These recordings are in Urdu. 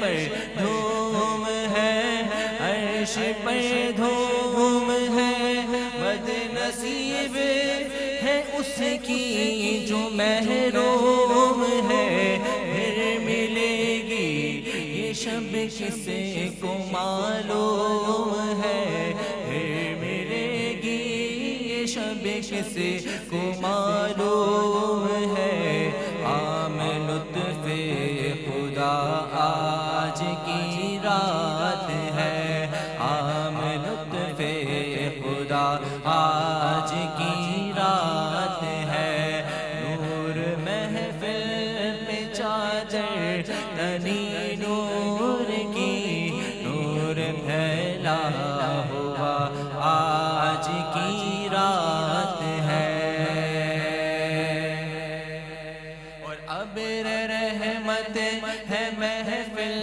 پر دھوم ہے، عرش پر دھوم ہے، بد نصیب ہے اس کی جو محروم ہے، پھر ملے گی یہ شب کسے کو معلوم ہے، پھر ملے گی یہ شب کسے کو معلوم ہے۔ عام لطف خدا آج کی رات ہے، عام لطف خدا آج کی رات ہے، نور محفل پہ چادر تنی نور کی، نور پھیلا ہوا آج کی رات ہے، اور ابر رحمت ہے محفل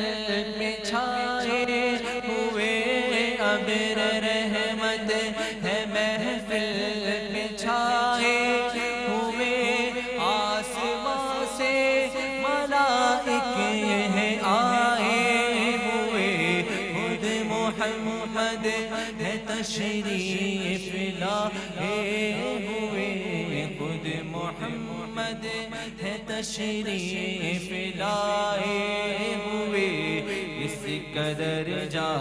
میں چھائے ہوئے، ابر رحمت ہے محفل میں چھائے ہوئے، آسمان سے ملائک ہیں آئے ہوئے، خود محمد ہے تشریف لائے ہوئے، خود محمد ہے تشریف لائے ہوئے، اس قدر جا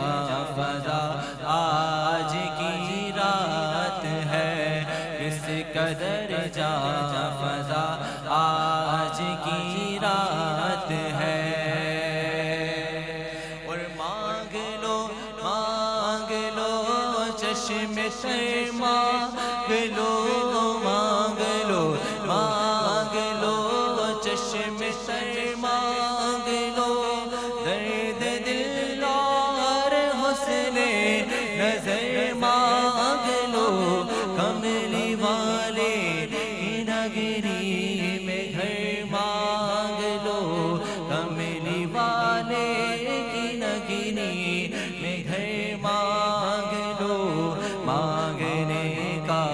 فضا آج کی رات ہے، اس قدر جا فضا آج کی رات ہے، اور مانگ لو چشم سے مانگ لو، مانگ لو چشم سے مانگ لو، درد دل اور حسن نظر مانگ لو، کملی والے کی نگری میں گھر مانگ لو، کملی والے کی نگری میں گھر مانگ لو، مانگنے کا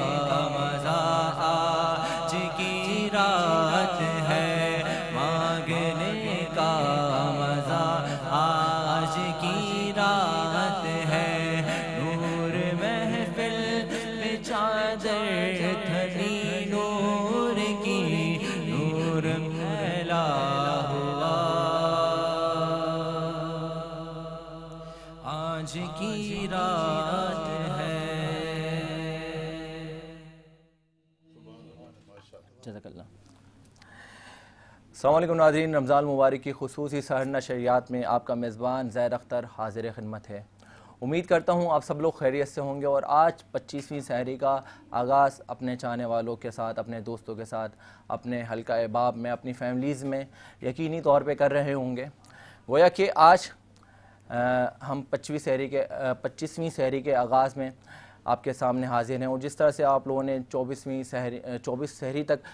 مزہ آج کی رات ہے، مانگنے کا مزہ آج کی رات ہے، نور محفل پہ چادر تھنی نور کی، نور پھیلا ہوا آج کی رات ہے۔ جزاک اللہ۔ السلام علیکم ناظرین، رمضان مبارک کی خصوصی سحر نشریات میں آپ کا میزبان زید اختر حاضر خدمت ہے۔ امید کرتا ہوں آپ سب لوگ خیریت سے ہوں گے، اور آج 25ویں سحری کا آغاز اپنے چاہنے والوں کے ساتھ، اپنے دوستوں کے ساتھ، اپنے حلقہ احباب میں، اپنی فیملیز میں یقینی طور پہ کر رہے ہوں گے۔ گویا کہ آج ہم 25ویں سحری کے آغاز میں آپ کے سامنے حاضر ہیں، اور جس طرح سے آپ لوگوں نے 24 سحری تک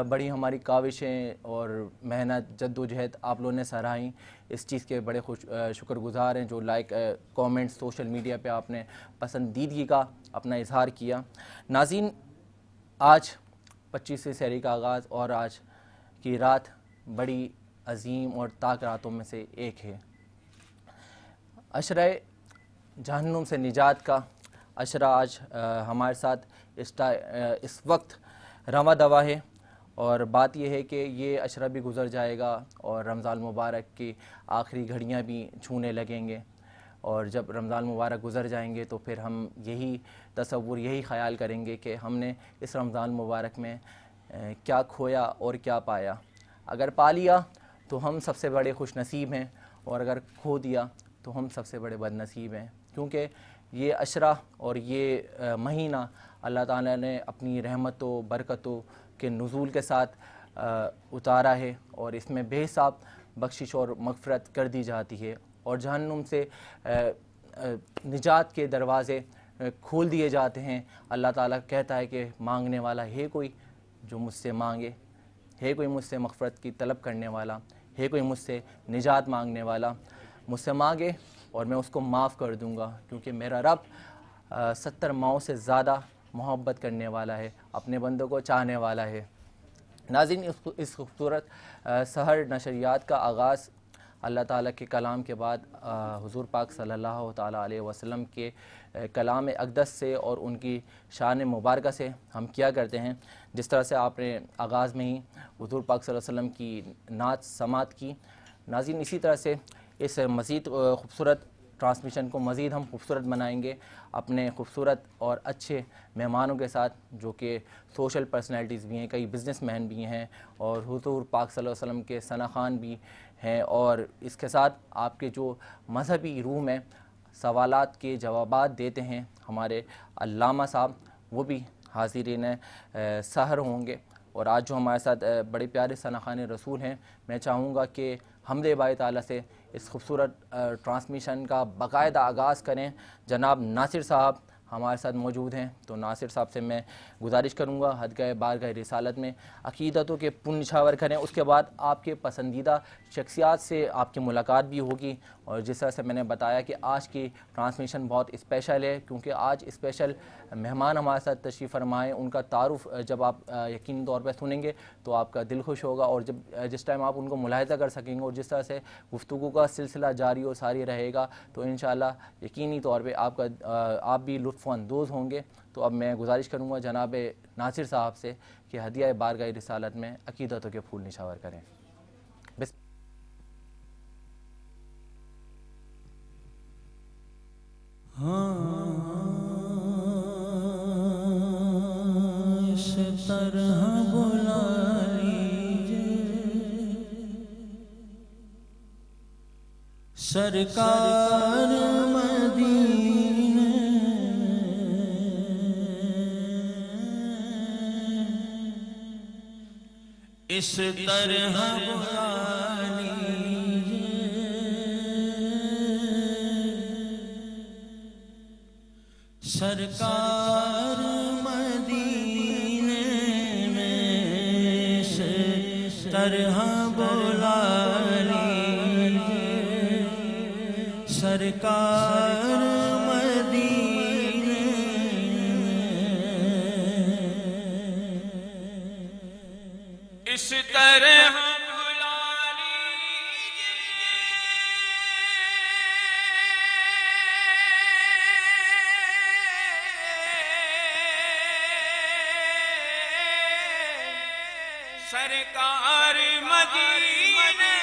بڑی ہماری کاوشیں اور محنت جد و جہد آپ لوگوں نے سراہیں، اس چیز کے بڑے شکر گزار ہیں، جو لائک کامنٹ سوشل میڈیا پہ آپ نے پسندیدگی کا اپنا اظہار کیا۔ ناظرین، آج 25ویں سحری کا آغاز اور آج کی رات بڑی عظیم اور طاق راتوں میں سے ایک ہے، عشرہ جہنم سے نجات کا عشرہ آج ہمارے ساتھ اس وقت رواں دوا ہے، اور بات یہ ہے کہ یہ عشرہ بھی گزر جائے گا اور رمضان مبارک کی آخری گھڑیاں بھی چھونے لگیں گے، اور جب رمضان مبارک گزر جائیں گے تو پھر ہم یہی تصور، یہی خیال کریں گے کہ ہم نے اس رمضان مبارک میں کیا کھویا اور کیا پایا۔ اگر پا لیا تو ہم سب سے بڑے خوش نصیب ہیں، اور اگر کھو دیا تو ہم سب سے بڑے بد نصیب ہیں، کیونکہ یہ عشرہ اور یہ مہینہ اللہ تعالیٰ نے اپنی رحمت و برکتوں کے نزول کے ساتھ اتارا ہے، اور اس میں بے حساب بخشش اور مغفرت کر دی جاتی ہے، اور جہنم سے نجات کے دروازے کھول دیے جاتے ہیں۔ اللہ تعالیٰ کہتا ہے کہ مانگنے والا ہے کوئی جو مجھ سے مانگے، ہے کوئی مجھ سے مغفرت کی طلب کرنے والا، ہے کوئی مجھ سے نجات مانگنے والا، مجھ سے مانگے اور میں اس کو معاف کر دوں گا، کیونکہ میرا رب 70 ماؤں سے زیادہ محبت کرنے والا ہے، اپنے بندوں کو چاہنے والا ہے۔ ناظرین، اس خوبصورت سحر نشریات کا آغاز اللہ تعالیٰ کے کلام کے بعد حضور پاک صلی اللہ تعالیٰ علیہ وسلم کے کلام اقدس سے اور ان کی شان مبارکہ سے ہم کیا کرتے ہیں. جس طرح سے آپ نے آغاز میں ہی حضور پاک صلی اللہ علیہ وسلم کی نعت سماعت کی. ناظرین اسی طرح سے اس مزید خوبصورت ٹرانسمیشن کو مزید ہم خوبصورت بنائیں گے اپنے خوبصورت اور اچھے مہمانوں کے ساتھ جو کہ سوشل پرسنالٹیز بھی ہیں, کئی بزنس مین بھی ہیں اور حضور پاک صلی اللہ علیہ وسلم کے ثنا خوان بھی ہیں, اور اس کے ساتھ آپ کے جو مذہبی روح میں سوالات کے جوابات دیتے ہیں ہمارے علامہ صاحب, وہ بھی حاضرین سحر ہوں گے. اور آج جو ہمارے ساتھ بڑے پیارے ثنا خوان رسول ہیں, میں چاہوں گا کہ حمد باری تعالیٰ سے اس خوبصورت ٹرانسمیشن کا باقاعدہ آغاز کریں. جناب ناصر صاحب ہمارے ساتھ موجود ہیں, تو ناصر صاحب سے میں گزارش کروں گا حدگاہ بارگاہ رسالت میں عقیدتوں کے پن نشاور کریں. اس کے بعد آپ کے پسندیدہ شخصیات سے آپ کی ملاقات بھی ہوگی, اور جس طرح سے میں نے بتایا کہ آج کی ٹرانسمیشن بہت اسپیشل ہے کیونکہ آج اسپیشل مہمان ہمارے ساتھ تشریف فرمائے. ان کا تعارف جب آپ یقینی طور پہ سنیں گے تو آپ کا دل خوش ہوگا, اور جس ٹائم آپ ان کو ملاحظہ کر سکیں گے اور جس طرح سے گفتگو کا سلسلہ جاری و ساری رہے گا تو انشاءاللہ یقینی طور پہ آپ بھی لطف اندوز ہوں گے. تو اب میں گزارش کروں گا جناب ناصر صاحب سے کہ ہدیہ بارگاہ رسالت میں عقیدتوں کے پھول نشاور کریں. اس طرح بلا لیجئے سرکار مدینے, اس طرح بلا لیجئے سرکار مدینے میں, اس طرح بلا لیجئے سرکار مدینے میں, اس طرح سرکار مدینے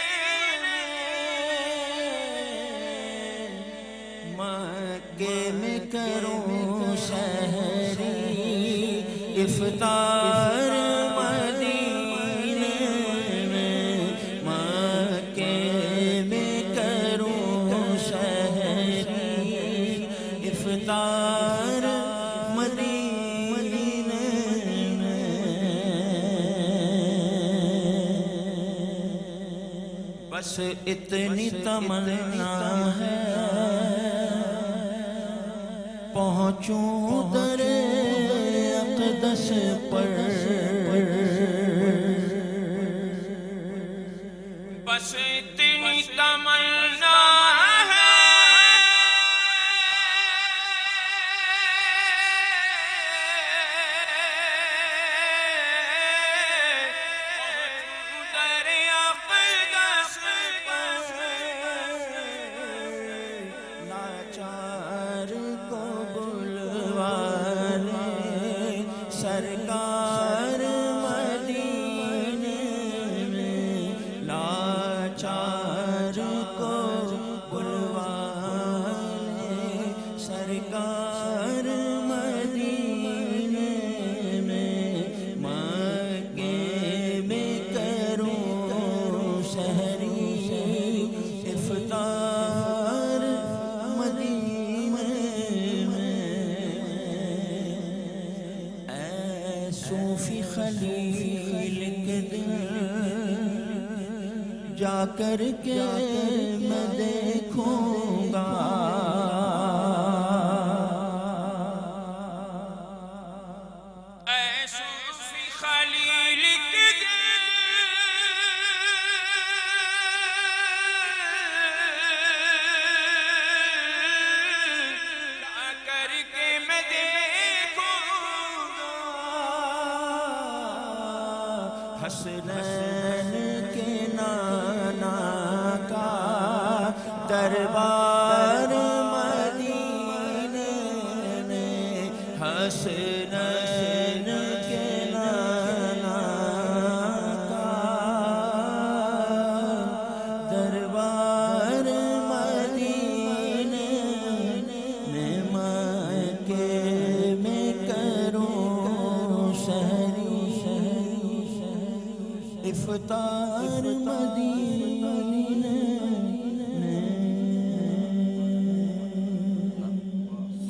مکے میں کروں شہری افطار مدینے میں, مکے میں کروں شہری افطار مدینے میں, بس اتنی تمنا ہے پہنچوں در اقدس پر, بس اتنی تمنا ہے در اقدس پر, لاچار کو بلوانے سرکار مدینے میں, لاچار کو بلوانے سرکار مدینے میں, مکے میں کروں شہری افطار مدینے میں. اے صوفی خلیل کے دل جا کر کے میں دیکھوں گا, اے صوفی خلیل کے دل جا کر کے میں دیکھوں گا, حسنین کے نانا کا دربار مدینے نے حسنین کے لالا کا دربار مدینے نے مکے میں کروں سحری افطار مدینے.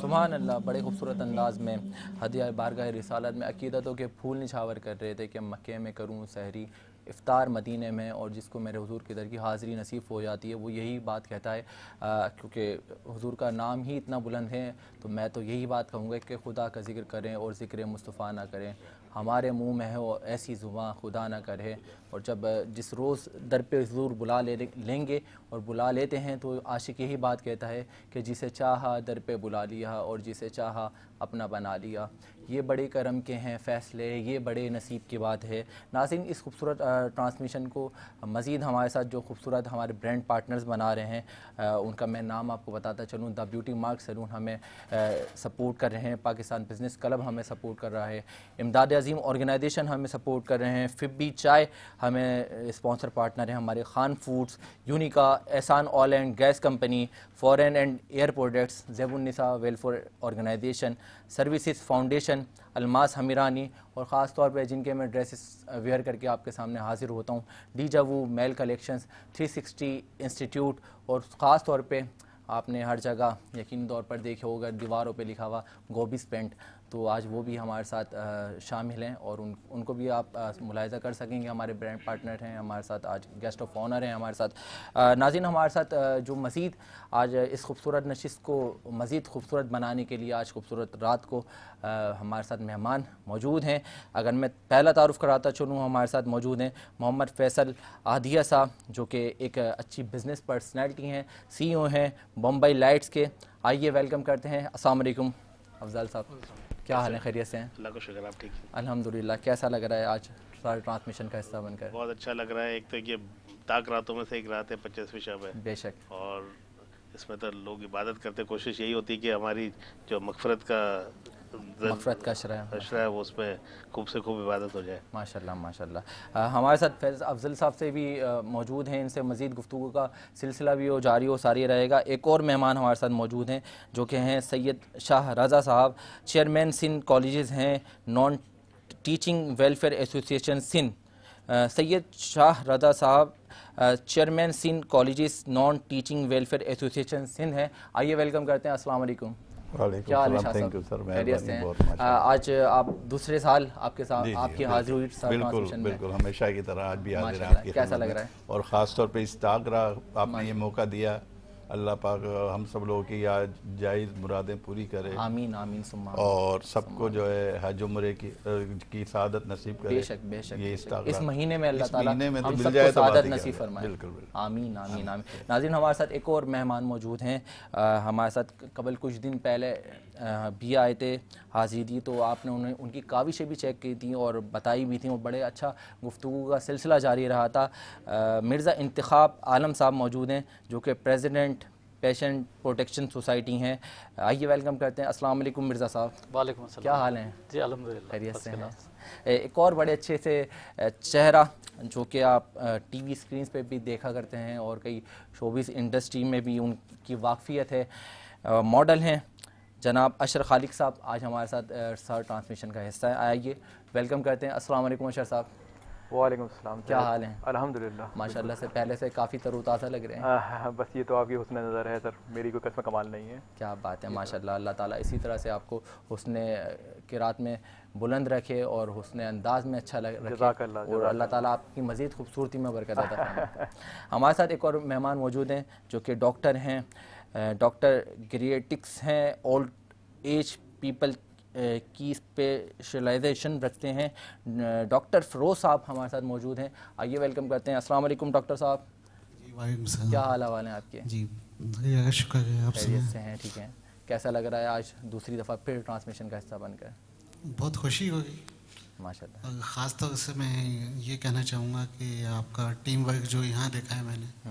سبحان اللہ. بڑے خوبصورت انداز میں ہدیہ بارگاہ رسالت میں عقیدتوں کے پھول نچھاور کر رہے تھے کہ مکے میں کروں سحری افطار مدینے میں، اور جس کو میرے حضور کے در کی حاضری نصیب ہو جاتی ہے وہ یہی بات کہتا ہے. کیونکہ حضور کا نام ہی اتنا بلند ہے تو میں تو یہی بات کہوں گا کہ خدا کا ذکر کریں اور ذکر مصطفیٰ نہ کریں. ہمارے منہ میں ہے وہ ایسی زباں خدا نہ کرے. اور جب جس روز در پہ حضور بلا لیں گے اور بلا لیتے ہیں تو عاشق یہی بات کہتا ہے کہ جسے چاہا در پہ بلا لیا اور جسے چاہا اپنا بنا لیا. یہ بڑے کرم کے ہیں فیصلے، یہ بڑے نصیب کی بات ہے. ناظرین، اس خوبصورت ٹرانسمیشن کو مزید ہمارے ساتھ جو خوبصورت ہمارے برانڈ پارٹنرز بنا رہے ہیں ان کا میں نام آپ کو بتاتا چلوں. دا بیوٹی مارک سیلون ہمیں سپورٹ کر رہے ہیں، پاکستان بزنس کلب ہمیں سپورٹ کر رہا ہے، امداد عظیم آرگنائزیشن ہمیں سپورٹ کر رہے ہیں، فبی چائے ہمیں اسپانسر پارٹنر ہیں، ہمارے Khan foods, یونیکا، Ehsan oil and gas company, foreign and air products, زیب النساء welfare organisation, services foundation, Almas Hamirani, اور خاص طور پہ جن کے میں ڈریسز ویئر کر کے آپ کے سامنے حاضر ہوتا ہوں، ڈیجاوو میل کلیکشنز، 360 انسٹیٹیوٹ، اور خاص طور پہ آپ نے ہر جگہ یقینی طور پر دیکھے ہوگا دیواروں پہ لکھا ہوا گوبیز پینٹ، تو آج وہ بھی ہمارے ساتھ شامل ہیں اور ان کو بھی آپ ملاحظہ کر سکیں گے. ہمارے برانڈ پارٹنر ہیں، ہمارے ساتھ آج گیسٹ آف آنر ہیں ہمارے ساتھ. ناظرین، ہمارے ساتھ جو مزید آج اس خوبصورت نشست کو مزید خوبصورت بنانے کے لیے آج خوبصورت رات کو ہمارے ساتھ مہمان موجود ہیں. اگر میں پہلا تعارف کراتا چلوں، ہمارے ساتھ موجود ہیں محمد فیصل عادیہ صاحب، جو کہ ایک اچھی بزنس پرسنالٹی ہیں، سی او ہیں بمبئی لائٹس کے. آئیے ویلکم کرتے ہیں. السلام علیکم افضل صاحب، کیا حال ہے؟ خیریت سے ہیں؟ اللہ کا شکر. آپ ٹھیک ہیں؟ الحمدللہ. کیسا لگ رہا ہے آج سارے ٹرانسمیشن کا حصہ بن کر؟ بہت اچھا لگ رہا ہے. ایک تو یہ تاک راتوں میں سے ایک رات ہے، 25ویں شب ہے. بے شک. اور اس میں تو لوگ عبادت کرتے، کوشش یہی ہوتی ہے کہ ہماری جو مغفرت کا اشرہ ہے وہ اس میں خوب سے خوب عبادت ہو جائے. ماشاءاللہ ماشاءاللہ. ہمارے ساتھ فیض افضل صاحب سے بھی موجود ہیں، ان سے مزید گفتگو کا سلسلہ بھی ہو جاری و ساری رہے گا. ایک اور مہمان ہمارے ساتھ موجود ہیں جو کہ ہیں سید شاہ رضا صاحب، چیئرمین سندھ کالجز ہیں، non teaching welfare association Sindh. Syed Shah Raza Sahab chairman Sindh colleges non teaching welfare association Sindh ہیں. آئیے ویلکم کرتے ہیں. السلام علیکم. وعلیکم السلام. Thank you sir. خیریت سے ہیں؟ آج آپ دوسرے سال آپ کے ساتھ آپ کی حاضری ہوئی بالکل بالکل ہمیشہ کی طرح آج بھی حاضر ہیں آپ کی. کیسا لگ رہا ہے؟ اور خاص طور پہ اس تاغرہ آپ نے یہ موقع دیا، اللہ پاک ہم سب لوگوں کی جائز مرادیں پوری کرے. آمین آمین ثم آمین. اور سب کو جو ہے حج عمرے کی سعادت نصیب کرے. بے شک بے شک. یہ اس مہینے میں اللہ تعالیٰ ہم سب مل کو جائے تو سعادت نصیب فرمائے. بالکل بالکل. آمین آمین آمین. ناظرین، ہمارے ساتھ ایک اور مہمان موجود ہیں. ہمارے ساتھ قبل کچھ دن پہلے بھی آئے تھے، حاضری دی، تو آپ نے ان کی کاوشیں بھی چیک کی تھیں اور بتائی بھی تھیں، اور بڑے اچھا گفتگو کا سلسلہ جاری رہا تھا. مرزا انتخاب عالم صاحب موجود ہیں جو کہ پریزیڈنٹ پیشنٹ پروٹیکشن سوسائٹی ہیں. آئیے ویلکم کرتے ہیں. السلام علیکم مرزا صاحب. وعلیکم السلام. کیا حال ہیں؟ جی الحمدللہ خیریت سے ہیں. ایک اور بڑے اچھے سے چہرہ جو کہ آپ ٹی وی اسکرینز پہ بھی دیکھا کرتے ہیں اور کئی شوبز انڈسٹری میں بھی ان کی واقفیت ہے، ماڈل ہیں جناب اشر خالق صاحب، آج ہمارے ساتھ سر ٹرانسمیشن کا حصہ ہے. آئیے ویلکم کرتے ہیں. السلام علیکم اشر صاحب. وعلیکم السلام. کیا حال ہیں؟ الحمدللہ. ماشاءاللہ سے پہلے سے کافی تر و تازہ لگ رہے ہیں. بس یہ تو آپ کی حسن نظر ہے سر، میری کوئی قسم کمال نہیں ہے. کیا بات ہے، ماشاءاللہ. اللہ تعالیٰ اسی طرح سے آپ کو حسن قرات میں بلند رکھے اور حسن انداز میں اچھا رکھے، اور اللہ تعالیٰ آپ کی مزید خوبصورتی میں برکت عطا فرمائے. ہمارے ساتھ ایک اور مہمان موجود ہیں جو کہ ڈاکٹر ہیں، ڈاکٹر گریٹکس ہیں، اولڈ ایج پیپل کی اسپیشلائزیشن رکھتے ہیں. ڈاکٹر فروز صاحب ہمارے ساتھ موجود ہیں. آئیے ویلکم کرتے ہیں. السلام علیکم ڈاکٹر صاحب. جی وعلیکم السلام. کیا حال احوال ہیں آپ کے؟ جی شکر ہے. آپ خیریت سے ہیں؟ ٹھیک ہیں. کیسا لگ رہا ہے آج دوسری دفعہ پھر ٹرانسمیشن کا حصہ بن کر؟ بہت خوشی ہوگی ماشاءاللہ. اور خاص طور سے میں یہ کہنا چاہوں گا کہ آپ کا ٹیم ورک جو یہاں دیکھا ہے میں نے،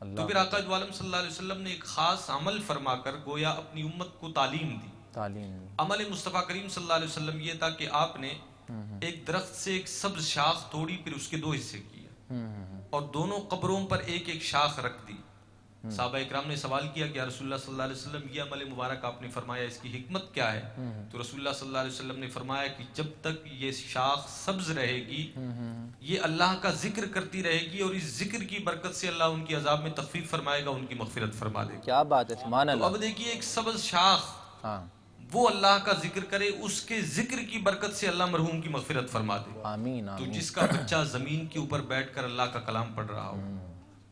تو پھر آقا جو عالم صلی اللہ علیہ وسلم نے ایک خاص عمل فرما کر گویا اپنی امت کو تعلیم دی. عمل مصطفیٰ کریم صلی اللہ علیہ وسلم یہ تھا کہ آپ نے ایک درخت سے ایک سبز شاخ توڑی, پھر اس کے 2 حصے کیے اور دونوں قبروں پر ایک ایک شاخ رکھ دی. صحابہ اکرام نے سوال کیا کہ یا رسول اللہ صلی اللہ علیہ وسلم یہ عمل مبارک آپ نے فرمایا, اس کی حکمت کیا ہے؟ تو رسول اللہ صلی اللہ علیہ وسلم نے فرمایا کہ جب تک یہ شاخ سبز رہے گی یہ اللہ کا ذکر کرتی رہے گی, اور اس ذکر کی برکت سے اللہ ان کی عذاب میں تخفیف فرمائے گا, ان کی مغفرت فرما دے گا. کیا بات ہے, سبحان اللہ. اب دیکھیے ایک سبز شاخ وہ اللہ کا ذکر کرے, اس کے ذکر کی برکت سے اللہ مرحوم کی مغفرت فرما دے. آمین. تو جس کا بچہ زمین کے اوپر بیٹھ کر اللہ کا کلام پڑھ رہا ہو,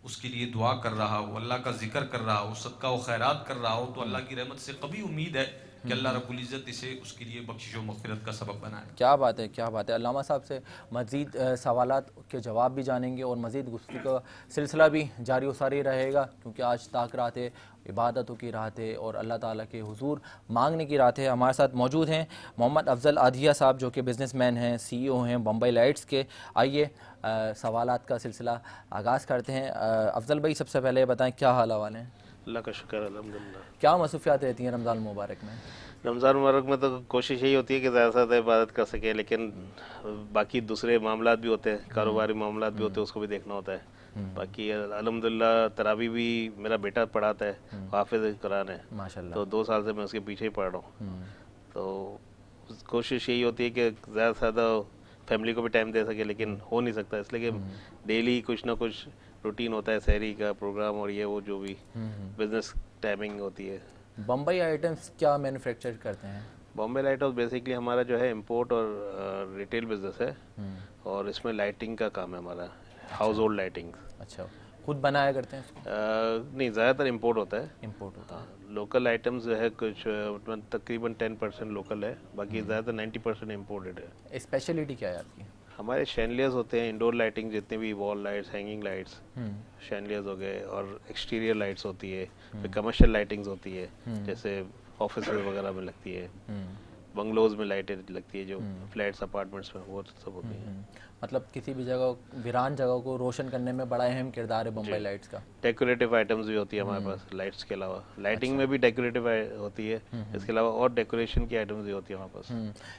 اس کے لیے دعا کر رہا ہو, اللہ کا ذکر کر رہا ہو, صدقہ و خیرات کر رہا ہو, تو اللہ کی رحمت سے قوی امید ہے کہ اللہ رب العزت اسے اس کے لیے بخشش و مغفرت کا سبب بنائے. کیا بات ہے, کیا بات ہے. علامہ صاحب سے مزید سوالات کے جواب بھی جانیں گے اور مزید گفتگو کا سلسلہ بھی جاری و ساری رہے گا, کیونکہ آج تاک رات ہے, عبادتوں کی رات ہے اور اللہ تعالیٰ کے حضور مانگنے کی رات ہے. ہمارے ساتھ موجود ہیں محمد افضل آدھیہ صاحب, جو کہ بزنس مین ہیں, CEO ہیں بمبئی لائٹس کے. آئیے سوالات کا سلسلہ آغاز کرتے ہیں. افضل بھائی, سب سے پہلے بتائیں کیا حال حوال ہیں؟ اللہ کا شکر الحمدللہ. کیا مصروفیات رہتی ہیں رمضان المبارک میں؟ رمضان مبارک میں تو کوشش یہی ہوتی ہے کہ زیادہ سے زیادہ عبادت کر سکے, لیکن باقی دوسرے معاملات بھی ہوتے ہیں, کاروباری معاملات بھی ہوتے ہیں, اس کو بھی دیکھنا ہوتا ہے. باقی الحمدللہ تراویح بھی میرا بیٹا پڑھاتا ہے, حافظ قرآن ہے, ماشاءاللہ, تو 2 سال سے میں اس کے پیچھے ہی پڑھ رہا ہوں. تو کوشش یہی ہوتی ہے کہ زیادہ سے زیادہ فیملی کو بھی ٹائم دے سکے, لیکن ہو نہیں سکتا, اس لیے کہ ڈیلی کچھ نہ کچھ روٹین ہوتا ہے, سحری کا پروگرام اور یہ وہ جو بھی بزنس ٹائمنگ ہوتی ہے. بمبئی آئٹمس کیا مینوفیکچر کرتے ہیں؟ بامبے لائٹ ہاؤس بیسکلی ہمارا جو ہے امپورٹ اور ریٹیل بزنس ہے, اور اس میں لائٹنگ کا کام ہے ہمارا, ہاؤس ہولڈ لائٹنگ. اچھا, خود بنایا کرتے ہیں اس کو؟ نہیں, زیادہ تر امپورٹ ہوتا ہے. امپورٹ ہوتا ہے. لوکل آئٹمز جو ہے کچھ تقریباً 10% لوکل ہے, باقی زیادہ تر 90% امپورٹڈ ہے. اسپیشلٹی کیا ہے آپ کی؟ ہمارے شینلیئرز ہوتے ہیں, انڈور لائٹنگ جتنے بھی وال لائٹس, ہینگنگ لائٹس, شینلیئرز ہو گئے, اور ایکسٹیریئر لائٹس ہوتی ہے, پھر کمرشل لائٹنگز ہوتی ہے جیسے آفیسز وغیرہ میں لگتی ہے, بنگلوز میں لائٹیں لگتی ہے جو فلیٹس اپارٹمنٹس میں, وہ سب ہوتی ہیں. مطلب کسی بھی جگہ ویران جگہ کو روشن کرنے میں بڑا اہم کردار ہے بمبئی لائٹس کا. ڈیکوریٹو آئٹمز بھی ہوتی ہے ہمارے پاس لائٹس کے علاوہ, لائٹنگ میں بھی ڈیکوریٹو ہوتی ہے, اس کے علاوہ اور ڈیکوریشن کی آئٹمز بھی ہوتی ہیں ہمارے پاس.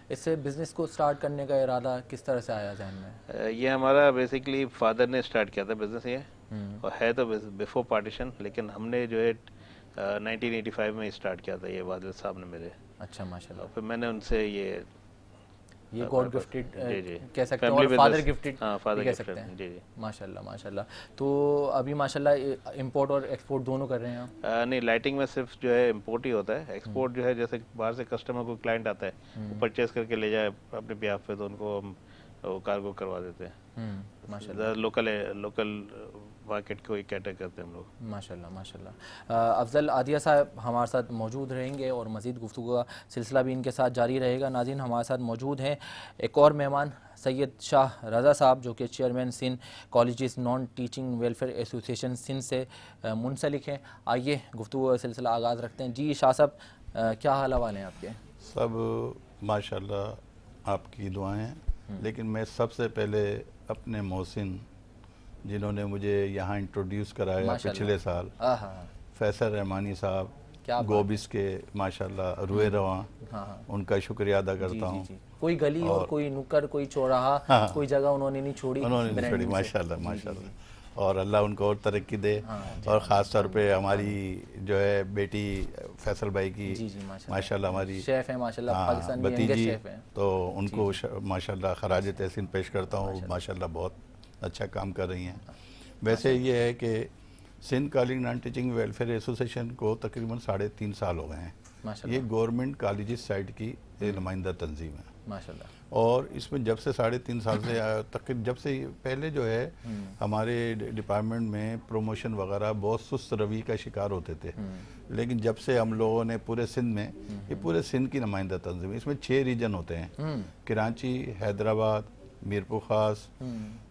اس سے بزنس کو سٹارٹ کرنے کا ارادہ کس طرح سے آیا ذہن میں؟ یہ ہمارا بیسکلی فادر نے سٹارٹ کیا تھا بزنس یہ, اور ہے تو بیفور پارٹیشن, لیکن ہم نے جو ہے 1985 میں اسٹارٹ کیا تھا یہ والد صاحب نے میرے. اچھا, ماشاءاللہ. پھر میں نے ان سے یہ گاڈ گفٹڈ کہہ سکتے ہیں, اور فادر گفٹڈ کہہ سکتے ہیں. جی جی, ماشاءاللہ ماشاءاللہ. تو ابھی ماشاءاللہ امپورٹ اور ایکسپورٹ دونوں کر رہے ہیں آپ؟ نہیں, لائٹنگ میں صرف جو ہے امپورٹ ہی ہوتا ہے. ایکسپورٹ جو ہے جیسے باہر سے کسٹمر کو کلائنٹ آتا ہے, وہ پرچیز کر کے لے جائے اپنے بیہاف پہ, تو ان کو ہم کارگو کروا دیتے ہیں. ماشاءاللہ, لوکل مارکیٹ کو ہی کیٹر کرتے ہیں ہم لوگ. ماشاءاللہ ماشاءاللہ. افضل آدھیہ صاحب ہمارے ساتھ موجود رہیں گے اور مزید گفتگو کا سلسلہ بھی ان کے ساتھ جاری رہے گا. ناظرین, ہمارے ساتھ موجود ہیں ایک اور مہمان سید شاہ رضا صاحب, جو کہ chairman Sindh colleges non teaching welfare association Sindh سے منسلک ہیں. آئیے گفتگو کا سلسلہ آغاز رکھتے ہیں. جی شاہ صاحب, کیا حال حوال ہیں آپ کے؟ سب ماشاءاللہ آپ کی دعائیں ہیں, لیکن میں سب سے پہلے اپنے محسن جنہوں نے مجھے یہاں انٹروڈیوس کرایا پچھلے سال, فیصل رحمانی صاحب, گوبس کے ماشاءاللہ روئے رواں, ان کا شکریہ ادا کرتا ہوں. کوئی گلی اور کوئی نکر, کوئی چوراہا, کوئی جگہ انہوں نے نہیں چھوڑی, ماشاءاللہ ماشاءاللہ. اور اللہ ان کو اور ترقی دے, اور خاص طور پہ ہماری جو ہے بیٹی فیصل بھائی کی ماشاءاللہ ہماری شیف ہیں ماشاءاللہ, پاکستان کی بھتیجی, شیف ہیں, تو ان کو ماشاءاللہ خراج تحسین پیش کرتا ہوں. ماشاءاللہ بہت اچھا کام کر رہی ہیں. ویسے یہ ہے کہ Sindh college naan teaching welfare association کو تقریباً 3.5 سال ہو گئے ہیں. یہ گورنمنٹ کالجز سائٹ کی نمائندہ تنظیم ہے ماشاءاللہ, اور اس میں جب سے 3.5 سال سے تقریباً, جب سے پہلے جو ہے ہمارے ڈپارٹمنٹ میں پروموشن وغیرہ بہت سست روی کا شکار ہوتے تھے, لیکن جب سے ہم لوگوں نے پورے سندھ میں, یہ پورے سندھ کی نمائندہ تنظیم, اس میں 6 ریجن ہوتے ہیں, کراچی, حیدرآباد, میرپور خاص,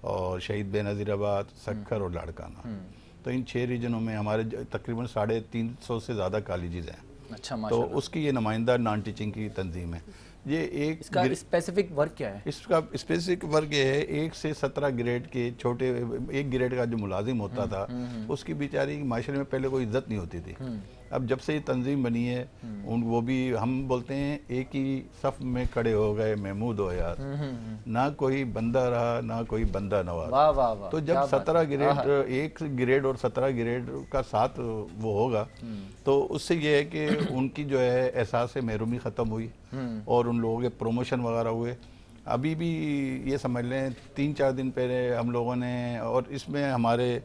اور شہید بے نظیر آباد, سکھر اور لاڑکانہ. تو ان 6 ریجنوں میں ہمارے تقریباً 350 سے زیادہ کالجز ہیں. تو اس کی یہ نمائندہ نان ٹیچنگ کی تنظیم ہے. یہ ایک اس کا اسپیسیفک ورک کیا ہے؟ اس کا اسپیسیفک ورک یہ ہے 1 سے 17 گریڈ کے چھوٹے 1 گریڈ کا جو ملازم ہوتا تھا اس کی بیچاری معاشرے میں پہلے کوئی عزت نہیں ہوتی تھی. اب جب سے یہ تنظیم بنی ہے وہ بھی ہم بولتے ہیں ایک ہی صف میں کھڑے ہو گئے محمود ہو یار, نہ کوئی بندہ رہا نہ کوئی بندہ نواز. واہ واہ واہ. تو جب 17 گریڈ 1 گریڈ اور 17 گریڈ کا ساتھ وہ ہوگا تو اس سے یہ ہے کہ ان کی جو ہے احساس محرومی ختم ہوئی اور ان لوگوں کے پروموشن وغیرہ ہوئے. ابھی بھی یہ سمجھ لیں 3-4 دن پہلے ہم لوگوں نے, اور اس میں ہمارے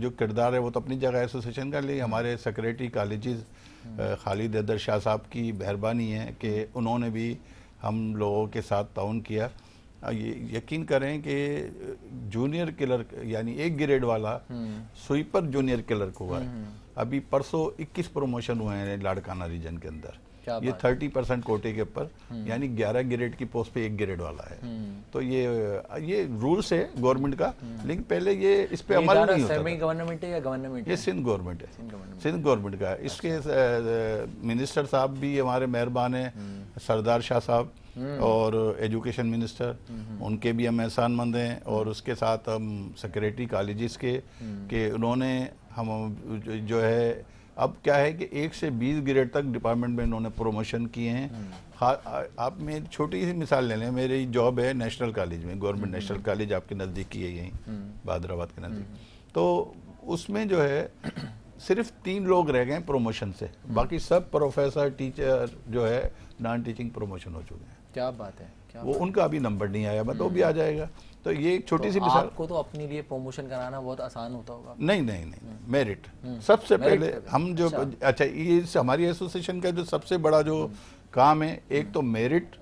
جو کردار ہے وہ تو اپنی جگہ ایسوسیشن کا لے, ہمارے سیکریٹری کالجز خالد حیدر شاہ صاحب کی مہربانی ہے کہ انہوں نے بھی ہم لوگوں کے ساتھ تعاون کیا. یقین کریں کہ جونیئر کلرک یعنی 1 گریڈ والا سویپر جونیئر کلرک ہوا ہے. ابھی پرسوں 21 پروموشن ہوئے ہیں لاڑکانہ ریجن کے اندر, یہ 30% کوٹے کے اوپر, یعنی 11 گریڈ کی پوسٹ پہ 1 گریڈ والا ہے. تو یہ رولز ہے گورنمنٹ کا, لیکن پہلے یہ اس پہ عمل نہیں ہوتا تھا. گورنمنٹ ہے یا گورنمنٹ؟ یہ سندھ گورنمنٹ ہے, سندھ گورنمنٹ کا. اس کے منسٹر صاحب بھی ہمارے مہربان ہیں, سردار شاہ صاحب اور ایجوکیشن منسٹر, ان کے بھی ہم احسان مند ہیں. اور اس کے ساتھ ہم سیکریٹری کالجز کے کہ انہوں نے ہم جو ہے اب کیا ہے کہ 1 سے 20 گریڈ تک ڈپارٹمنٹ میں انہوں نے پروموشن کیے ہیں. آپ میں چھوٹی سی مثال لے لیں, میری جاب ہے نیشنل کالج میں, گورنمنٹ نیشنل کالج آپ کے نزدیک کی ہے یہیں بہادر آباد کے نزدیک. تو اس میں جو ہے صرف 3 لوگ رہ گئے پروموشن سے, باقی سب پروفیسر ٹیچر جو ہے نان ٹیچنگ پروموشن ہو چکے ہیں. کیا بات ہے. وہ ان کا ابھی نمبر نہیں آیا, مطلب بھی آ جائے گا. تو یہ ایک چھوٹی سی مثال. آپ کو تو اپنے لیے پروموشن کرانا بہت آسان ہوتا ہوگا. نہیں, میرٹ سب سے پہلے ہم جو اچھا یہ ہماری ایسوسیشن کا جو سب سے بڑا جو کام ہے, ایک تو میرٹ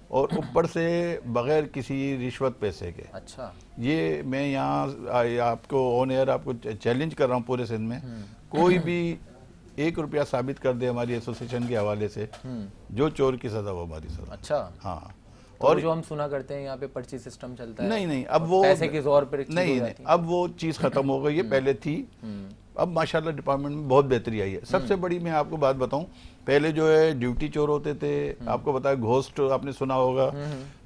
اور اوپر سے بغیر کسی رشوت پیسے کے. اچھا, یہ میں یہاں آپ کو آن ایئر آپ کو چیلنج کر رہا ہوں پورے سندھ میں, کوئی بھی 1 روپیہ ثابت کر دے ہماری ایسوسیشن کے حوالے سے, جو چور کی سزا وہ ہماری سزا. اچھا, ہاں. اور جو ہم سنا کرتے ہیں یہاں پہ پرچی سسٹم چلتا ہے. نہیں, اب وہ پیسے کے زور پر نہیں, اب وہ چیز ختم ہو گئی ہے. پہلے تھی, اب ماشاءاللہ ڈپارٹمنٹ میں بہت بہتری آئی ہے. سب سے بڑی میں آپ کو بات بتاؤں, پہلے جو ہے ڈیوٹی چور ہوتے تھے, آپ کو بتایا گھوسٹ آپ نے سنا ہوگا.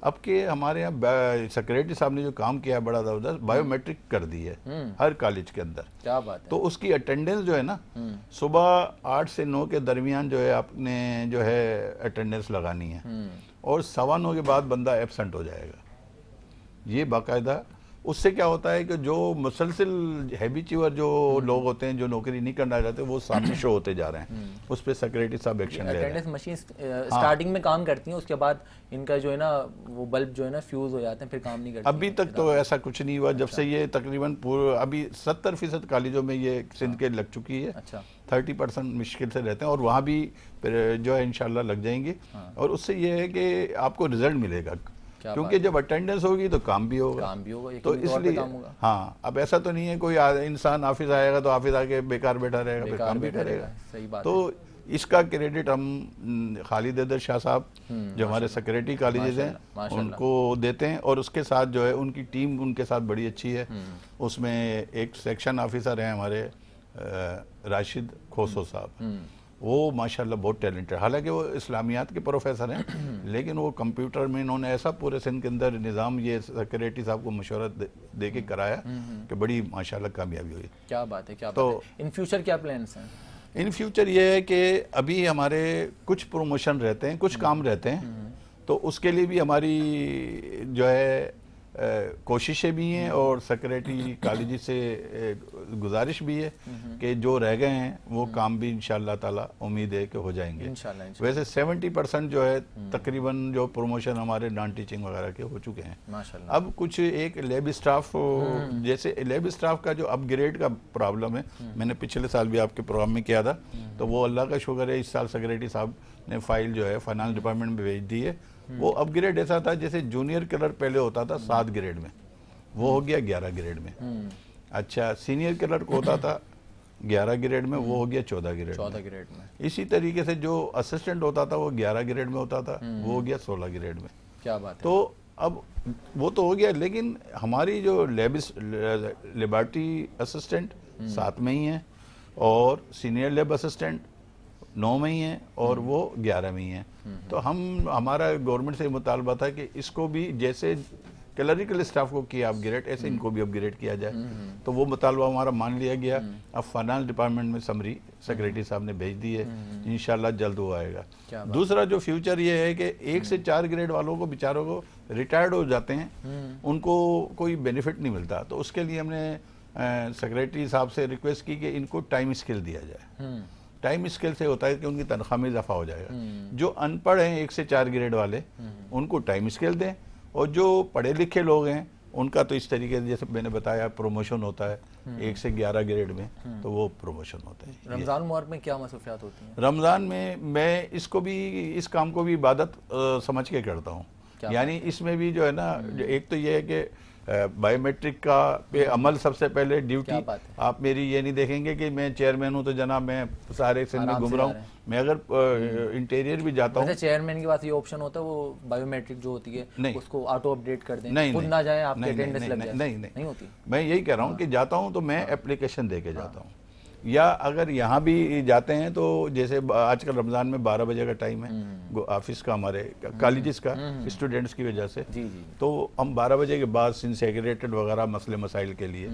اب کہ ہمارے یہاں سیکریٹری صاحب نے جو کام کیا ہے بڑا زبردست, بایو میٹرک کر دی ہے ہر کالج کے اندر. کیا بات ہے. تو اس کی اٹینڈنس جو ہے نا, صبح 8 سے 9 کے درمیان جو ہے آپ نے جو ہے اٹینڈنس لگانی ہے, اور 9:15 کے بعد بندہ ایبسنٹ ہو جائے گا. یہ باقاعدہ. اس سے کیا ہوتا ہے کہ جو مسلسل ہیبیچور جو لوگ ہوتے ہیں جو نوکری نہیں کرنا چاہتے وہ سامنے شو ہوتے جا رہے ہیں, اس پہ سیکریٹری صاحب ایکشن لے رہے ہیں. اٹینڈنس مشین سٹارٹنگ میں کام کرتی ہیں, اس کے بعد ان کا جو ہے نا وہ بلب جو ہے نا فیوز ہو جاتے ہیں, پھر کام نہیں کرتے. ابھی تک تو ایسا کچھ نہیں ہوا, جب سے یہ تقریباً ابھی 70% کالجوں میں یہ سندھ کے لگ چکی ہے. اچھا, 30% مشکل سے رہتے ہیں, اور وہاں بھی جو ہے انشاءاللہ لگ جائیں گے. اور اس سے یہ ہے کہ آپ کو رزلٹ ملے گا, کیونکہ جب اٹینڈنس ہوگی تو کام بھی ہوگا. تو اس لیے ہاں, اب ایسا تو نہیں ہے کوئی انسان آفس آئے گا تو آفس آ کے بیکار بیٹھا رہے گا, پھر کام بھی کرے گا. تو اس کا کریڈٹ ہم خالد حیدر شاہ صاحب جو ہمارے سیکریٹری کالجز ہیں ان کو دیتے ہیں, اور اس کے ساتھ جو ہے ان کی ٹیم ان کے ساتھ بڑی اچھی ہے. اس میں ایک سیکشن آفیسر ہیں ہمارے راشد کھوسو صاحب, وہ ماشاءاللہ بہت ٹیلنٹڈ. حالانکہ وہ اسلامیات کے پروفیسر ہیں, لیکن وہ کمپیوٹر میں انہوں نے ایسا پورے سندھ کے اندر نظام یہ سیکریٹری صاحب کو مشورہ دے کے کرایا کہ بڑی ماشاءاللہ کامیابی ہوئی. کیا بات ہے. کیا بات ہے. ان فیوچر کیا پلانس ہیں؟ ان فیوچر یہ ہے کہ ابھی ہمارے کچھ پروموشن رہتے ہیں, کچھ کام رہتے ہیں, تو اس کے لیے بھی ہماری جو ہے کوششیں بھی ہیں, اور سیکریٹری کالج سے گزارش بھی ہے کہ جو رہ گئے ہیں وہ کام بھی انشاءاللہ تعالی امید ہے کہ ہو جائیں گے. ویسے 70% جو ہے تقریباً جو پروموشن ہمارے نان ٹیچنگ وغیرہ کے ہو چکے ہیں. اب کچھ ایک لیب اسٹاف, جیسے لیب اسٹاف کا جو اپ گریڈ کا پرابلم ہے, میں نے پچھلے سال بھی آپ کے پروگرام میں کیا تھا, تو وہ اللہ کا شکر ہے اس سال سیکریٹری صاحب نے فائل جو ہے فائنانس ڈپارٹمنٹ میں بھیج دی ہے. وہ اپ گریڈ ایسا تھا جیسے جونیئر کلر پہلے ہوتا تھا 7 گریڈ میں, وہ ہو گیا 11 گریڈ میں. اچھا, سینئر کلر کو ہوتا تھا 11 گریڈ میں, وہ ہو گیا 14 گریڈ میں. اسی طریقے سے جو اسسٹنٹ ہوتا تھا وہ 11 گریڈ میں ہوتا تھا, وہ ہو گیا 16 گریڈ میں. کیا بات ہے. تو اب وہ تو ہو گیا, لیکن ہماری جو لیبارٹری اسسٹنٹ 7 میں ہی ہیں, اور سینئر لیب اسسٹنٹ 9 میں ہی ہیں اور وہ 11 میں ہی ہیں. تو ہمارا گورنمنٹ سے مطالبہ تھا کہ اس کو بھی جیسے کلریکل اسٹاف کو کیا اپ گریڈ ایسے ان کو بھی اپ گریڈ کیا جائے. تو وہ مطالبہ ہمارا مان لیا گیا. اب فائنانس ڈپارٹمنٹ میں سمری سیکریٹری صاحب نے بھیج دی ہے, انشاءاللہ جلد وہ آئے گا. دوسرا جو فیوچر یہ ہے کہ 1 سے 4 گریڈ والوں کو بیچاروں کو ریٹائرڈ ہو جاتے ہیں, ان کو کوئی بینیفٹ نہیں ملتا. تو اس کے لیے ہم نے سیکریٹری صاحب سے ریکویسٹ کی کہ ان کو ٹائم اسکل دیا جائے. ٹائم اسکل سے ہوتا ہے کہ ان کی تنخواہ میں اضافہ ہو جائے گا. جو ان پڑھ ہیں 1 سے 4 گریڈ والے ان کو ٹائم اسکل دیں, اور جو پڑھے لکھے لوگ ہیں ان کا تو اس طریقے سے جیسے میں نے بتایا پروموشن ہوتا ہے 1 سے 11 گریڈ میں, تو وہ پروموشن ہوتا ہے. رمضان مبارک میں کیا مصروفیات ہوتی ہیں؟ رمضان میں اس کام کو بھی عبادت سمجھ کے کرتا ہوں. یعنی اس میں بھی جو ہے نا, ایک تو یہ ہے کہ بائیو میٹرک کا پہ عمل سب سے پہلے ڈیوٹی. آپ میری یہ نہیں دیکھیں گے کہ میں چیئرمین ہوں تو جناب میں سارے سندھ میں گھوم رہا ہوں. میں اگر انٹیریئر بھی جاتا ہوں, چیئرمین کے پاس یہ آپشن ہوتا ہے وہ بائیو میٹرک جو ہوتی ہے اس کو آٹو اپڈیٹ کر دیں, خود نہ جائیں آپ کے اٹینڈنس لگ جائے. نہیں ہوتی. میں یہی کہہ رہا ہوں کہ جاتا ہوں تو میں اپلیکیشن دے کے جاتا ہوں. یا اگر یہاں بھی جاتے ہیں تو جیسے آج کل رمضان میں 12 بجے کا ٹائم ہے آفس کا, ہمارے کالجز کا اسٹوڈنٹس کی وجہ سے, تو ہم 12 بجے کے بعد سیکریٹریٹ وغیرہ مسئلے مسائل کے لیے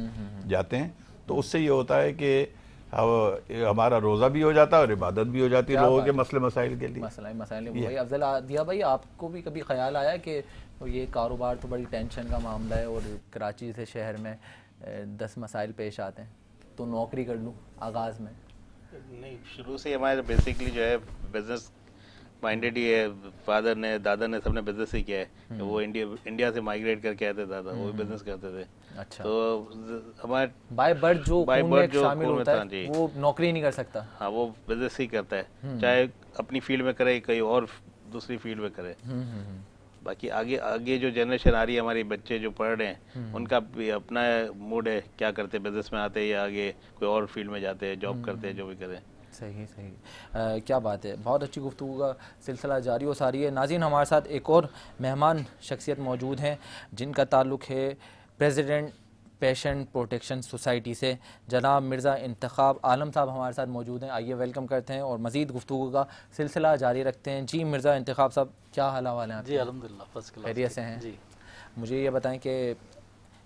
جاتے ہیں. تو اس سے یہ ہوتا ہے کہ ہمارا روزہ بھی ہو جاتا ہے اور عبادت بھی ہو جاتی ہے لوگوں کے مسئلے مسائل کے لیے. مسائل بھائی افضل دیا بھائی, آپ کو بھی کبھی خیال آیا کہ یہ کاروبار تو بڑی ٹینشن کا معاملہ ہے اور کراچی سے شہر میں 10 مسائل پیش آتے ہیں, تو نوکری کر لوں آغاز میں؟ نہیں, شروع سے ہمارے بیسکلی جو ہے بزنس مائنڈیڈ ہی ہے. فادر نے دادا نے سب نے بزنس ہی کیا ہے. وہ انڈیا سے مائیگریٹ کر کے آئے تھے دادا, وہ بھی بزنس کرتے تھے. اچھا, تو ہمارے بائی برتھ جو شامل ہوتا ہے وہ نوکری نہیں کر سکتا. ہاں, وہ بزنس ہی کرتا ہے, چاہے اپنی فیلڈ میں کرے کہیں اور دوسری فیلڈ میں کرے. باقی آگے جو جنریشن آ رہی ہے, ہمارے بچے جو پڑھ رہے ہیں, ان کا بھی اپنا موڈ ہے, کیا کرتے بزنس میں آتے یا آگے کوئی اور فیلڈ میں جاتے ہیں, جاب کرتے ہیں, جو بھی کریں. صحیح, کیا بات ہے. بہت اچھی گفتگو کا سلسلہ جاری و ساری ہے. ناظرین, ہمارے ساتھ ایک اور مہمان شخصیت موجود ہیں جن کا تعلق ہے پریزیڈنٹ پیشنٹ پروٹیکشن سوسائٹی سے. جناب مرزا انتخاب عالم صاحب ہمارے ساتھ موجود ہیں. آئیے ویلکم کرتے ہیں اور مزید گفتگو کا سلسلہ جاری رکھتے ہیں. جی مرزا انتخاب صاحب, کیا حال حوال ہیں آپ؟ جی الحمدللہ فرسٹ کلاس, خیریت سے ہیں؟ جی. مجھے یہ بتائیں کہ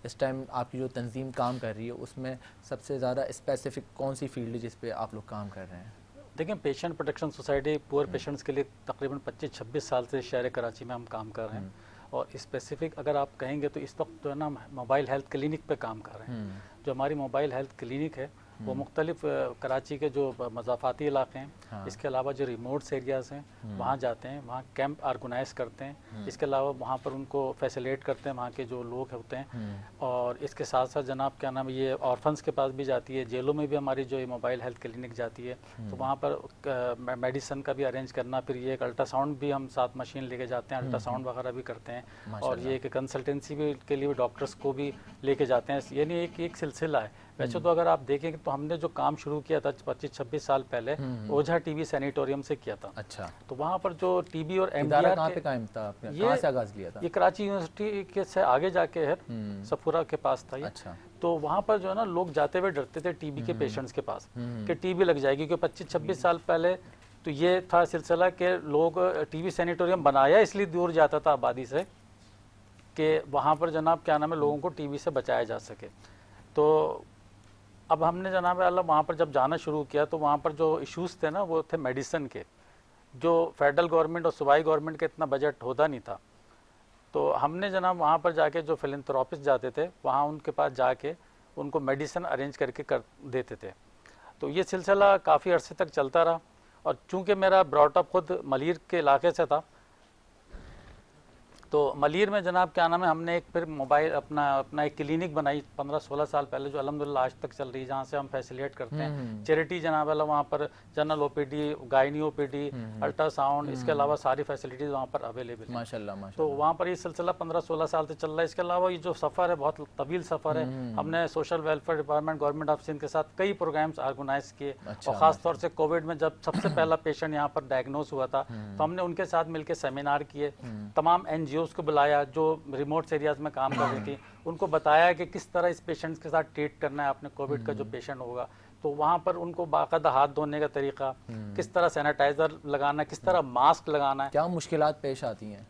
اس ٹائم آپ کی جو تنظیم کام کر رہی ہے اس میں سب سے زیادہ اسپیسیفک کون سی فیلڈ ہے جس پہ آپ لوگ کام کر رہے ہیں؟ دیکھیں, پیشنٹ پروٹیکشن سوسائٹی پور پیشنٹس کے لیے تقریباً 25-26 سال سے شہر کراچی میں ہم کام کر رہے ہیں. اور اسپیسیفک اگر آپ کہیں گے تو اس وقت جو ہے نا موبائل ہیلتھ کلینک پہ کام کر رہے ہیں. جو ہماری موبائل ہیلتھ کلینک ہے وہ مختلف کراچی کے جو مضافاتی علاقے ہیں, اس کے علاوہ جو ریموٹس ایریاز ہیں وہاں جاتے ہیں, وہاں کیمپ آرگنائز کرتے ہیں. اس کے علاوہ وہاں پر ان کو فیسیلیٹ کرتے ہیں وہاں کے جو لوگ ہوتے ہیں. اور اس کے ساتھ ساتھ جناب کیا نام, یہ آرفنس کے پاس بھی جاتی ہے, جیلوں میں بھی ہماری جو موبائل ہیلتھ کلینک جاتی ہے. تو وہاں پر میڈیسن کا بھی ارینج کرنا, پھر یہ ایک الٹرا ساؤنڈ بھی ہم ساتھ مشین لے کے جاتے ہیں, الٹرا ساؤنڈ وغیرہ بھی کرتے ہیں. اور یہ ایک کنسلٹنسی بھی کے لیے ڈاکٹرس کو بھی لے کے جاتے ہیں. یعنی ایک سلسلہ ہے. ویسے تو اگر آپ دیکھیں تو ہم نے جو کام شروع کیا تھا 25-26 سال پہلے اوجھا ٹی بی سینیٹوریم سے کیا تھا. اچھا, تو وہاں پر جو ٹی بی اور ایم کہاں پہ قائم تھا, کہاں سے آغاز کیا تھا؟ یہ کراچی یونیورسٹی کے سے آگے جا کے ہے, سفورہ کے پاس تھا یہ. اچھا, تو وہاں پر جو ہے نا لوگ جاتے ہوئے ڈرتے تھے ٹی بی کے پیشنٹس کے پاس کہ ٹی بی لگ جائے گی. کیونکہ 25-26 سال پہلے تو یہ تھا سلسلہ کہ لوگ ٹی بی سینیٹوریم بنایا اس لیے دور جاتا تھا آبادی سے کہ وہاں پر جناب کیا نام ہے لوگوں کو ٹی بی سے بچایا جا سکے. تو اب ہم نے جناب اللہ وہاں پر جب جانا شروع کیا تو وہاں پر جو ایشوز تھے نا وہ تھے میڈیسن کے, جو فیڈرل گورنمنٹ اور صوبائی گورنمنٹ کا اتنا بجٹ ہوتا نہیں تھا. تو ہم نے جناب وہاں پر جا کے جو فلنتھراپسٹ جاتے تھے وہاں ان کے پاس جا کے ان کو میڈیسن ارینج کر کے دیتے تھے. تو یہ سلسلہ کافی عرصے تک چلتا رہا. اور چونکہ میرا براٹ اپ خود ملیر کے علاقے سے تھا تو ملیر میں جناب کیا نام ہے ہم نے ایک پھر موبائل اپنا ایک کلینک بنائی 15-16 سال پہلے, جو الحمدللہ آج تک چل رہی ہے, جہاں سے ہم فیسیلیٹ کرتے ہیں چیریٹی جناب اللہ وہاں پر general O P D, gynae O P D, ultrasound, اس کے علاوہ ساری فیسلٹیز وہاں پر اویلیبل ہیں. ماشاءاللہ. تو وہاں پر یہ سلسلہ 15-16 سال سے چل رہا ہے. اس کے علاوہ یہ جو سفر ہے بہت طویل سفر ہے. ہم نے social welfare department government of Sindh کے ساتھ کئی پروگرامز آرگنائز کیے, اور خاص طور سے کووڈ میں جب سب سے پہلا پیشنٹ یہاں پر ڈائگنوز ہوا تھا تو ہم نے ان کے ساتھ مل کے سیمینار کیے. تمام این جی اوز کو بلایا جو ریموٹ ایریاز میں کام کر رہی تھی, ان کو بتایا کہ کس طرح اس پیشنٹس کے ساتھ ٹریٹ کرنا ہے آپ نے کووڈ کا جو پیشنٹ ہوگا. تو وہاں پر ان کو باقاعدہ ہاتھ دھونے کا طریقہ، کس طرح سینیٹائزر لگانا ہے، کس طرح ماسک لگانا ہے. کیا مشکلات پیش آتی ہیں؟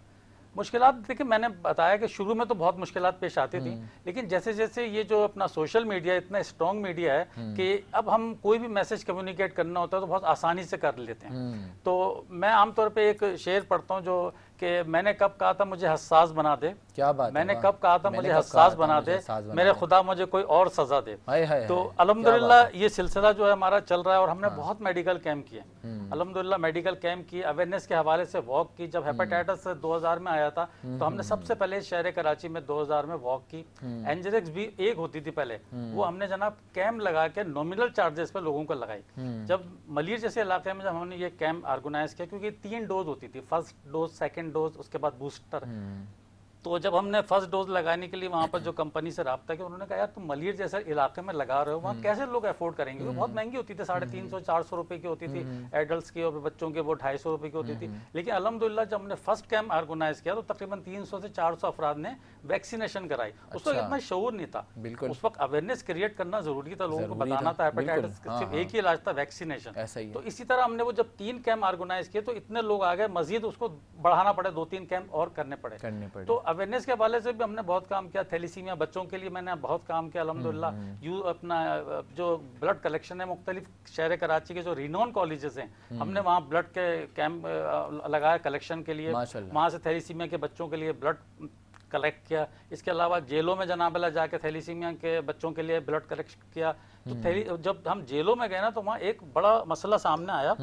مشکلات دیکھیں میں نے بتایا کہ شروع میں تو بہت مشکلات پیش آتی تھیں، لیکن جیسے جیسے یہ جو اپنا سوشل میڈیا اتنا اسٹرانگ میڈیا ہے کہ اب ہم کوئی بھی میسج کمیونیکیٹ کرنا ہوتا ہے تو بہت آسانی سے کر لیتے ہیں. تو میں عام طور پہ ایک شعر پڑھتا ہوں جو کہ میں نے کب کہا تھا مجھے حساس بنا دے، کیا بات، میں نے کب کہا تھا مجھے حساس بنا دے، میرے خدا مجھے کوئی اور سزا دے. تو الحمدللہ یہ سلسلہ جو ہے ہمارا چل رہا ہے، اور ہم نے بہت میڈیکل کیمپ کیے، الحمدللہ میڈیکل کیمپ کی، اویئرنیس کے حوالے سے واک کی. جب ہیپاٹائٹس 2000 میں آیا تھا تو ہم نے سب سے پہلے شہر کراچی میں 2000 میں واک کی. اینجریکس بھی ایک ہوتی تھی پہلے، وہ ہم نے جناب کیمپ لگا کے نومینل چارجز پہ لوگوں کو لگائی. جب ملیر جیسے علاقے میں جب ہم نے یہ کیمپ آرگنائز کیا، کیونکہ 3 ڈوز ہوتی تھی، فرسٹ ڈوز، سیکنڈ ڈوز، اس کے بعد بوسٹر. تو جب ہم نے فرسٹ ڈوز لگانے کے لیے وہاں پر جو کمپنی سے رابطہ کیا، انہوں نے کہا یار تم ملیر جیسے علاقے میں لگا رہے ہو، وہاں کیسے لوگ افورڈ کریں گے؟ وہ بہت مہنگی ہوتی تھی، 350-400 روپے کی ہوتی تھی ایڈلٹس کی، اور بچوں کے وہ 250 روپے کی ہوتی تھی. لیکن الحمدللہ جب ہم نے فرسٹ کیمپ آرگنائز کیا تو تقریباً 300 سے 400 افراد نے ویکسینیشن کرائی. اس وقت اتنا شعور نہیں تھا، اس وقت اویئرنیس کریٹ کرنا ضروری تھا، لوگوں کو بتانا تھا ہیپاٹائٹس صرف ایک ہی علاج تھا، ویکسینیشن. تو اسی طرح ہم نے وہ جب 3 کیمپ آرگنائز کیے تو اتنے لوگ آ گئے، مزید اس کو بڑھانا پڑے، 2-3 کیمپ اور کرنے پڑے. تو اویئرنیس کے حوالے سے بھی ہم نے بہت کام کیا. تھیلیسیمیا بچوں کے لیے میں نے بہت کام کیا الحمدللہ. اپنا جو بلڈ کلیکشن ہے مختلف شہر کراچی کے جو رینون کالجز ہیں، ہم نے وہاں بلڈ کے کیمپ لگایا کلیکشن کے لیے، وہاں سے تھیلیسیمیا کے بچوں کے لیے بلڈ کلیکٹ کیا. اس کے علاوہ جیلوں میں جناب اللہ جا کے تھیلیسیمیا کے بچوں کے لیے بلڈ کلیکٹ کیا. تو جب ہم جیلوں میں گئے نا تو وہاں ایک بڑا مسئلہ سامنے آیا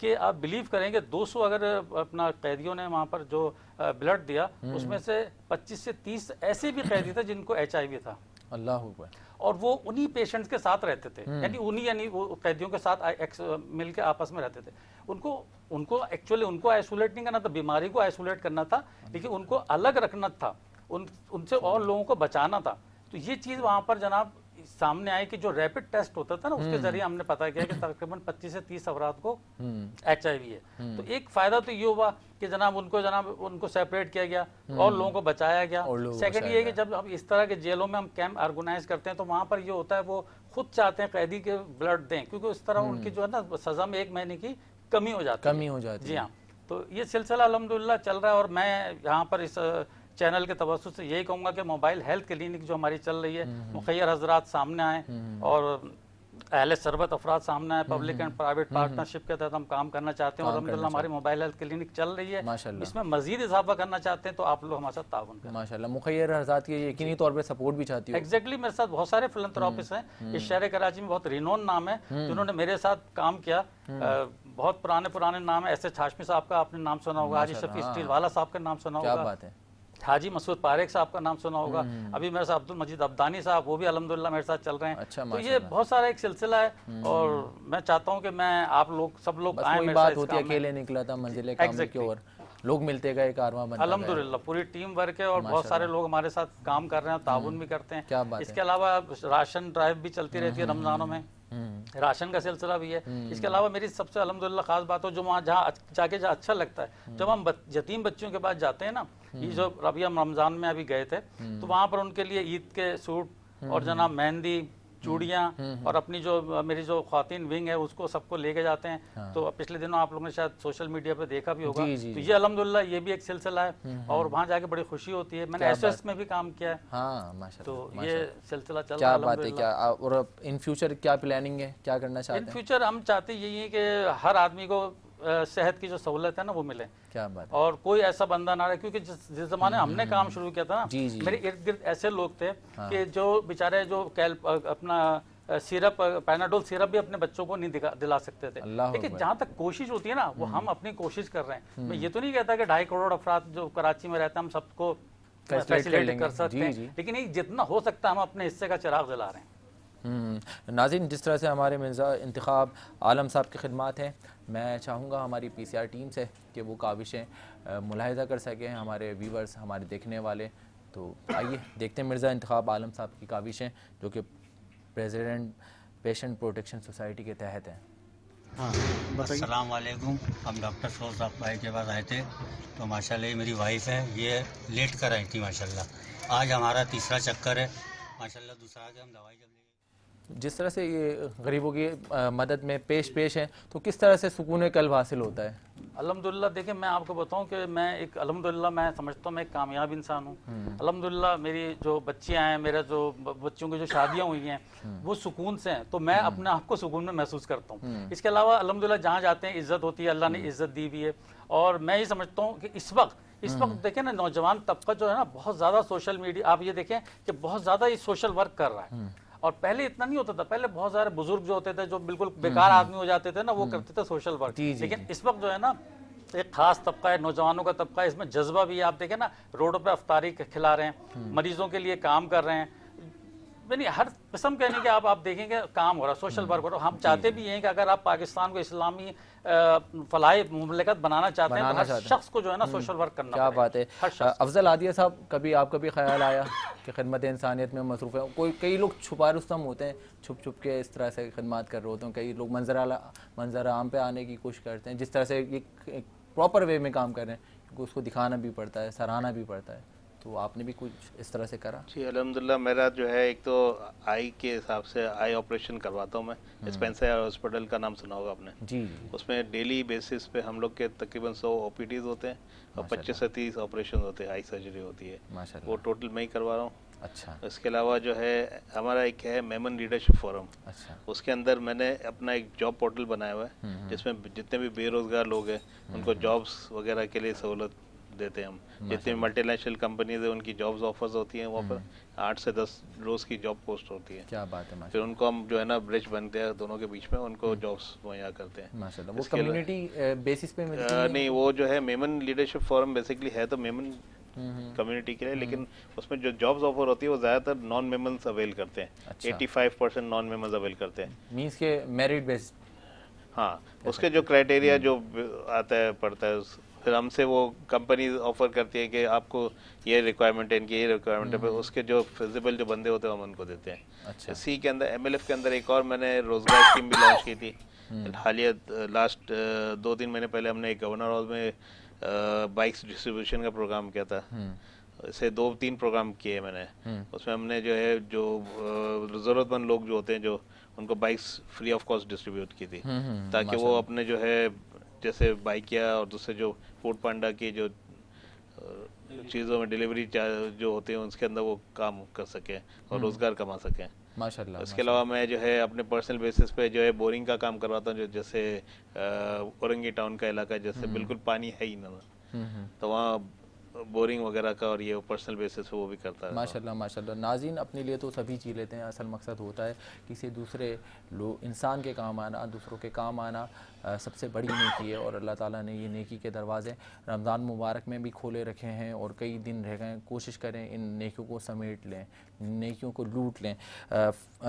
کہ آپ بلیو کریں گے 200 اگر اپنا قیدیوں نے وہاں پر جو بلڈ دیا، اس میں سے 25 سے 30 ایسے بھی قیدی تھے جن کو HIV تھا. اللہ اکبر. اور وہ انہی پیشنٹس کے ساتھ رہتے تھے، یعنی وہ قیدیوں کے ساتھ مل کے آپس میں رہتے تھے. ان کو ایکچولی ان کو آئسولیٹ نہیں کرنا تھا، بیماری کو آئسولیٹ کرنا تھا، لیکن ان کو الگ رکھنا تھا، ان سے اور لوگوں کو بچانا تھا. تو یہ چیز وہاں پر جناب سامنے آئی کہ جو ریپڈ ٹیسٹ ہوتا تھا نا، اس کے ذریعے ہم نے پتا کیا کہ تقریباً 25 سے 30 افراد کو HIV ہے. تو ایک فائدہ تو یہ ہوا کہ جناب ان کو سیپریٹ کیا گیا اور لوگوں کو بچایا گیا. سیکنڈ یہ ہے کہ جب ہم اس طرح کے جیلوں میں ہم کیمپ آرگنائز کرتے ہیں تو وہاں پر یہ ہوتا ہے وہ خود چاہتے ہیں قیدی کے بلڈ دیں، کیونکہ اس طرح ان کی جو ہے نا سزا میں 1 مہینے کی کمی ہو جاتی ہے. جی ہاں. تو یہ سلسلہ الحمدللہ چل رہا ہے، اور میں یہاں پر اس چینل کے توسط سے یہی کہوں گا کہ موبائل ہیلتھ کلینک جو ہماری چل رہی ہے، مخیر حضرات سامنے آئیں اور اہل ثروت افراد سامنے آئیں. پبلک اینڈ پرائیویٹ پارٹنرشپ کے تحت ہم کام کرنا چاہتے ہیں، اور الحمدللہ ہماری موبائل ہیلتھ کلینک چل رہی ہے. اس میں مزید اضافہ کرنا چاہتے ہیں تو آپ لوگ ہمارے ساتھ تعاون کریں. ماشاءاللہ. مخیر حضرات کی یقینی طور پہ سپورٹ بھی چاہتی ہوں. ایگزیکٹلی. میرے ساتھ بہت سارے فلنتھراپسٹ ہیں اس شہر کراچی میں، بہت رینون نام ہے جنہوں نے میرے ساتھ کام کیا. بہت پرانے نام ہیں. SS ہاشمی صاحب کا آپ نے نام سنا ہوگا، حاجی شفیع اسٹیل والا صاحب کا نام سنا ہوگا. کیا بات ہے. حاجی مسعود پاریک صاحب کا نام سنا ہوگا. ابھی میرے ساتھ عبدالمجید عبدانی صاحب، وہ بھی الحمدللہ میرے ساتھ چل رہے ہیں. تو یہ بہت سارا ایک سلسلہ ہے، اور میں چاہتا ہوں کہ میں آپ لوگ سب لوگ آئیں. میرے بات ہوتی ہے اکیلے نکلا تھا منزل کامل کی اور لوگ ملتے گئے، کارواں بنتا گیا. الحمدللہ پوری ٹیم ورک ہے، اور بہت سارے لوگ ہمارے ساتھ کام کر رہے ہیں، تعاون بھی کرتے ہیں. اس کے علاوہ راشن ڈرائیو بھی چلتی رہتی ہے رمضانوں میں، راشن کا سلسلہ بھی ہے. اس کے علاوہ میری سب سے الحمدللہ خاص بات ہو جو وہاں جہاں جا کے اچھا لگتا ہے، جب ہم یتیم بچوں کے پاس جاتے ہیں نا، یہ جو ابھی ہم رمضان میں ابھی گئے تھے تو وہاں پر ان کے لیے عید کے سوٹ اور جناب مہندی، چوڑیاں، اور اپنی جو میری جو خواتین ونگ ہے اس کو سب کو لے کے جاتے ہیں. تو پچھلے دنوں آپ لوگوں نے شاید سوشل میڈیا پہ دیکھا بھی ہوگا. تو یہ الحمدللہ یہ بھی ایک سلسلہ ہے، اور وہاں جا کے بڑی خوشی ہوتی ہے. میں نے SOS میں بھی کام کیا ہے. ہاں ماشاءاللہ. تو یہ سلسلہ چل رہا ہے. کیا بات ہے. کیا اور ان فیوچر کیا پلاننگ ہے، کیا کرنا چاہتے ہیں؟ ان فیوچر ہم چاہتے یہی ہیں کہ ہر آدمی کو صحت کی جو سہولت ہے نا وہ ملے. کیا بات. اور کوئی ایسا بندہ نہ رہے، کیونکہ جس زمانے ہم نے کام شروع کیا تھا نا، میرے ارد گرد ایسے لوگ تھے کہ جو بیچارے جو اپنا سیرپ، پیناڈول سیرپ بھی اپنے بچوں کو نہیں دلا سکتے تھے. لیکن جہاں تک کوشش ہوتی ہے نا، وہ ہم اپنی کوشش کر رہے ہیں. میں یہ تو نہیں کہتا کہ 2.5 کروڑ افراد جو کراچی میں رہتے ہیں ہم سب کو فیسیلیٹ کر سکتے ہیں، لیکن یہ جتنا ہو سکتا ہے ہم اپنے حصے کا چراغ جلا رہے ہیں. ناظرین، جس طرح سے ہمارے مرزا انتخاب عالم صاحب کی خدمات ہیں، میں چاہوں گا ہماری PCR ٹیم سے کہ وہ کاوشیں ملاحظہ کر سکیں ہمارے ویورز، ہمارے دیکھنے والے. تو آئیے دیکھتے ہیں مرزا انتخاب عالم صاحب کی کاوشیں جو کہ پریزیڈنٹ پیشنٹ پروٹیکشن سوسائٹی کے تحت ہیں. السلام علیکم. ہم ڈاکٹر فیروز صاحب بھائی کے پاس آئے تھے، تو ماشاءاللہ یہ میری وائف ہے، یہ لیٹ کر آئی تھی. ماشاءاللہ آج ہمارا تیسرا چکر ہے. ماشاءاللہ دوسرا کہ ہم دوائی جب لے جس طرح سے یہ غریبوں کی مدد میں پیش ہیں تو کس طرح سے سکون قلب حاصل ہوتا ہے؟ الحمدللہ دیکھیں میں آپ کو بتاؤں کہ میں ایک الحمدللہ میں سمجھتا ہوں میں ایک کامیاب انسان ہوں. الحمدللہ میری جو بچیاں ہیں, میرا جو بچوں کی جو شادیاں ہوئی ہیں وہ سکون سے ہیں, تو میں اپنے آپ کو سکون میں محسوس کرتا ہوں. اس کے علاوہ الحمدللہ جہاں جاتے ہیں عزت ہوتی ہے, اللہ نے عزت دی ہوئی ہے. اور میں یہ سمجھتا ہوں کہ اس وقت دیکھیں نا نوجوان طبقہ جو ہے نا بہت زیادہ سوشل میڈیا, آپ یہ دیکھیں کہ بہت زیادہ یہ سوشل ورک کر رہا ہے. اور پہلے اتنا نہیں ہوتا تھا, پہلے بہت سارے بزرگ جو ہوتے تھے جو بالکل بیکار آدمی ہو جاتے تھے نا, وہ کرتے تھے سوشل ورک. لیکن اس وقت جو ہے نا ایک خاص طبقہ ہے, نوجوانوں کا طبقہ ہے, اس میں جذبہ بھی ہے. آپ دیکھیں نا روڈوں پہ افطاری کھلا رہے ہیں, مریضوں کے لیے کام کر رہے ہیں, یعنی ہر قسم کے نہیں کہ آپ دیکھیں گے کام ہو رہا ہے, سوشل ورک ہو رہا ہے. ہم چاہتے بھی ہیں کہ اگر آپ پاکستان کو اسلامی فلاحی مملکت بنانا چاہتے ہیں تو ہر شخص کو جو ہے نا سوشل ورک کرنا. کیا بات ہے. افضل عادیہ صاحب, کبھی آپ کا بھی خیال آیا کہ خدمت انسانیت میں مصروف ہے؟ کئی لوگ چھپا رستم ہوتے ہیں, چھپ کے اس طرح سے خدمات کر رہے ہوتے ہیں. کئی لوگ منظر عام پہ آنے کی کوشش کرتے ہیں, جس طرح سے یہ پراپر وے میں کام کر رہے ہیں, کیونکہ اس کو دکھانا بھی پڑتا ہے, سراہنا بھی پڑتا ہے. تو آپ نے بھی کچھ اس طرح سے کرا؟ جی الحمدللہ, میرا جو ہے ایک تو آئی کے حساب سے آئی آپریشن کرواتا ہوں میں. اسپینسر ہاسپٹل کا نام سنا ہوگا آپ نے. جی. اس میں ڈیلی بیسس پہ ہم لوگ کے تقریباً 100 OPDs ہوتے ہیں اور 25 سے 30 آپریشن ہوتے ہیں, آئی سرجری ہوتی ہے. وہ ٹوٹل میں ہی کروا رہا ہوں. اچھا. اس کے علاوہ جو ہے ہمارا ایک ہے میمن لیڈرشپ فورم. اچھا. اس کے اندر میں نے اپنا ایک جاب پورٹل بنایا ہوا ہے جس میں جتنے بھی بے روزگار لوگ ہیں ان کو جابس وغیرہ کے لیے سہولت دیتے ہیں ہم. جتنی ملٹی نیشنل کمپنیز ہیں ان کی جابز آفرز ہوتی ہیں, وہاں پر 8 سے 10 روز کی جاب پوسٹ ہوتی ہے. کیا بات ہے. پھر ان کو ہم جو ہے نا برج بنتے ہیں دونوں کے بیچ میں, ان کو جابس مہیا کرتے ہیں. ماشاءاللہ. وہ کمیونٹی بیسس پہ نہیں, وہ جو ہے میمن لیڈرشپ فورم بیسکلی ہے تو میمن کمیونٹی کے لیے, لیکن اس میں جو جابز آفر ہوتی ہے وہ زیادہ تر نان میمنس اویل کرتے ہیں. 85% نان میمنس اویل کرتے ہیں. مینس کے میرٹ بیسڈ. ہاں, اس کے جو کرائٹیریا جو آتا ہے پڑتا ہے, پھر ہم سے وہ کمپنیز آفر کرتی ہے کہ آپ کو یہ ریکوائرمنٹ ہے, ان کی یہ ریکوائرمنٹ ہے, پھر اس کے جو فیزیبل جو بندے ہوتے ہیں ہم ان کو دیتے ہیں. اسی کے اندر MLF کے اندر ایک اور میں نے روزگار اسکیم بھی لانچ کی تھی حالیہ. لاسٹ 2-3 مہینے پہلے ہم نے ایک گورنر ہاؤس میں بائکس ڈسٹریبیوشن کا پروگرام کیا تھا. اسے 2-3 پروگرام کیے میں نے. اس میں ہم نے جو ہے جو ضرورت مند لوگ جو ہوتے ہیں جو ان کو bikes free of cost distribute کی تھی, تاکہ وہ اپنے جو ہے جیسے بائکیا اور دوسرے جو فوڈ پانڈا کی جو چیزوں میں ڈیلیوری جو ہوتے ہیں اس کے اندر وہ کام کر سکیں اور روزگار کما سکیں. ماشاءاللہ. اس کے علاوہ میں جو ہے اپنے پرسنل بیسس پہ جو ہے بورنگ کا کام کرواتا ہوں, جو جیسے اورنگی ٹاؤن کا علاقہ جیسے بالکل پانی ہے ہی نہ, تو وہاں بورنگ وغیرہ کا اور یہ پرسنل بیسس پہ وہ بھی کرتا ہے. ماشاءاللہ ماشاءاللہ. ناظرین اپنے لیے تو سبھی چیز لیتے ہیں, اصل مقصد ہوتا ہے کسی دوسرے انسان کے کام آنا, دوسروں کے کام آنا سب سے بڑی نیکی ہے. اور اللہ تعالیٰ نے یہ نیکی کے دروازے رمضان مبارک میں بھی کھولے رکھے ہیں, اور کئی دن رہ گئے. کوشش کریں ان نیکیوں کو سمیٹ لیں, نیکیوں کو لوٹ لیں.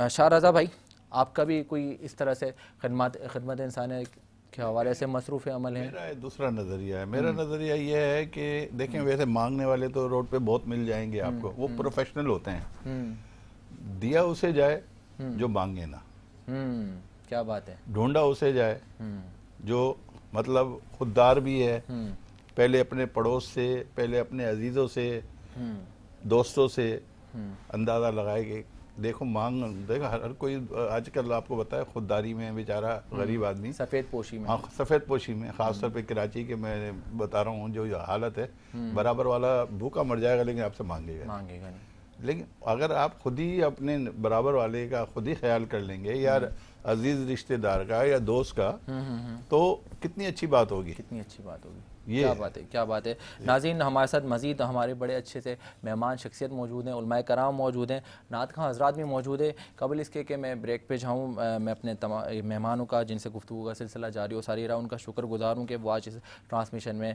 شاہ رضا بھائی, آپ کا بھی کوئی اس طرح سے خدمت انسانیت کے حوالے سے مصروف عمل ہے؟ میرا دوسرا نظریہ ہے. میرا نظریہ یہ ہے کہ دیکھیں ویسے مانگنے والے تو روڈ پہ بہت مل جائیں گے آپ کو, وہ پروفیشنل ہوتے ہیں. دیا اسے جائے جو مانگے نا. کیا بات ہے. ڈھونڈا اسے جائے جو مطلب خوددار بھی ہے, پہلے اپنے پڑوس سے, پہلے اپنے عزیزوں سے, دوستوں سے اندازہ لگائے کہ دیکھو دیکھو ہر کوئی آج کل آپ کو بتایا خودداری میں بیچارہ غریب آدمی, سفید پوشی میں. ہاں, سفید پوشی میں, خاص طور پہ کراچی کے میں بتا رہا ہوں جو حالت ہے, برابر والا بھوکا مر جائے گا لیکن آپ سے مانگے گا نہیں. لیکن اگر آپ خود ہی اپنے برابر والے کا خود ہی خیال کر لیں گے, یا عزیز رشتہ دار کا یا دوست کا, تو کتنی اچھی بات ہوگی. کتنی اچھی بات ہوگی. کیا بات ہے, کیا بات ہے. ناظرین, ہمارے ساتھ مزید ہمارے بڑے اچھے سے مہمان شخصیت موجود ہیں, علماء کرام موجود ہیں, نعت خواں حضرات بھی موجود ہیں. قبل اس کے کہ میں بریک پہ جاؤں, میں اپنے مہمانوں کا جن سے گفتگو کا سلسلہ جاری ہو ساری رہا, ان کا شکر گزار ہوں کہ وہ آج اس ٹرانسمیشن میں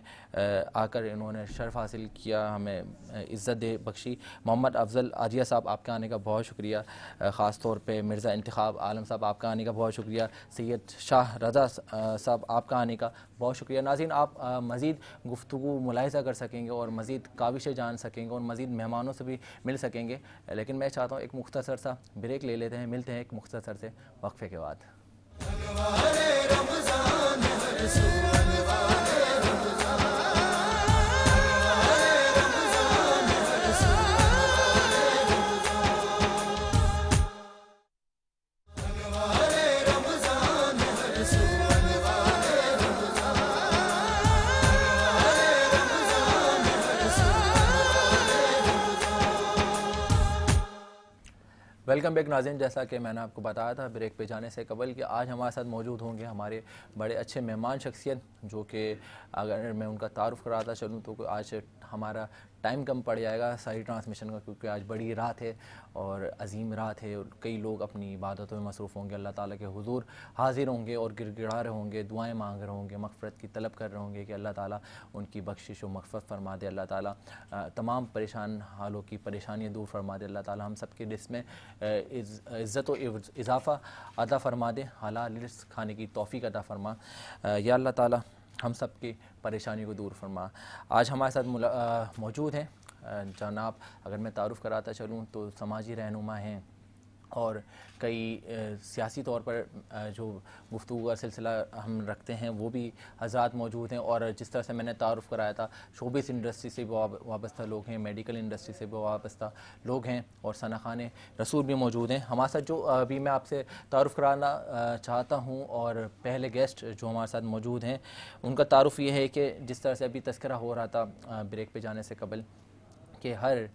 آ کر انہوں نے شرف حاصل کیا, ہمیں عزت دے بخشی. محمد افضل عادیہ صاحب, آپ کے آنے کا بہت شکریہ. خاص طور پہ مرزا انتخاب عالم صاحب, آپ کا آنے کا بہت شکریہ. سید شاہ رضا صاحب, آپ کا آنے کا بہت شکریہ. ناظرین, آپ مزید گفتگو ملاحظہ کر سکیں گے اور مزید کاوشیں جان سکیں گے اور مزید مہمانوں سے بھی مل سکیں گے, لیکن میں چاہتا ہوں ایک مختصر سا بریک لے لیتے ہیں. ملتے ہیں ایک مختصر سے وقفے کے بعد. ویلکم بیک ناظرین، جیسا کہ میں نے آپ کو بتایا تھا بریک پہ جانے سے قبل کہ آج ہمارے ساتھ موجود ہوں گے ہمارے بڑے اچھے مہمان شخصیت، جو کہ اگر میں ان کا تعارف کراتا چلوں تو آج ہمارا ٹائم کم پڑ جائے گا ساری ٹرانسمیشن کا، کیونکہ آج بڑی رات ہے اور عظیم رات ہے اور کئی لوگ اپنی عبادتوں میں مصروف ہوں گے، اللہ تعالیٰ کے حضور حاضر ہوں گے اور گڑ گڑا رہے ہوں گے، دعائیں مانگ رہے ہوں گے، مغفرت کی طلب کر رہے ہوں گے کہ اللہ تعالیٰ ان کی بخشش و مغفرت فرما دے، اللہ تعالیٰ تمام پریشان حالوں کی پریشانیاں دور فرما دے، اللہ تعالیٰ ہم سب کے رزق میں عزت و اضافہ عطا فرما دے، حلال رزق کھانے کی توفیق عطا فرما، یا اللہ تعالیٰ ہم سب کی پریشانی کو دور فرما۔ آج ہمارے ساتھ موجود ہیں جناب، اگر میں تعارف کراتا چلوں تو سماجی رہنما ہیں اور کئی سیاسی طور پر جو گفتگو کا سلسلہ ہم رکھتے ہیں وہ بھی حضرات موجود ہیں، اور جس طرح سے میں نے تعارف کرایا تھا شوبز انڈسٹری سے بھی وابستہ لوگ ہیں، میڈیکل انڈسٹری سے بھی وابستہ لوگ ہیں اور ثنا خان رسول بھی موجود ہیں ہمارے ساتھ۔ جو ابھی میں آپ سے تعارف کرانا چاہتا ہوں اور پہلے گیسٹ جو ہمارے ساتھ موجود ہیں ان کا تعارف یہ ہے کہ جس طرح سے ابھی تذکرہ ہو رہا تھا بریک پہ جانے سے قبل کہ ہر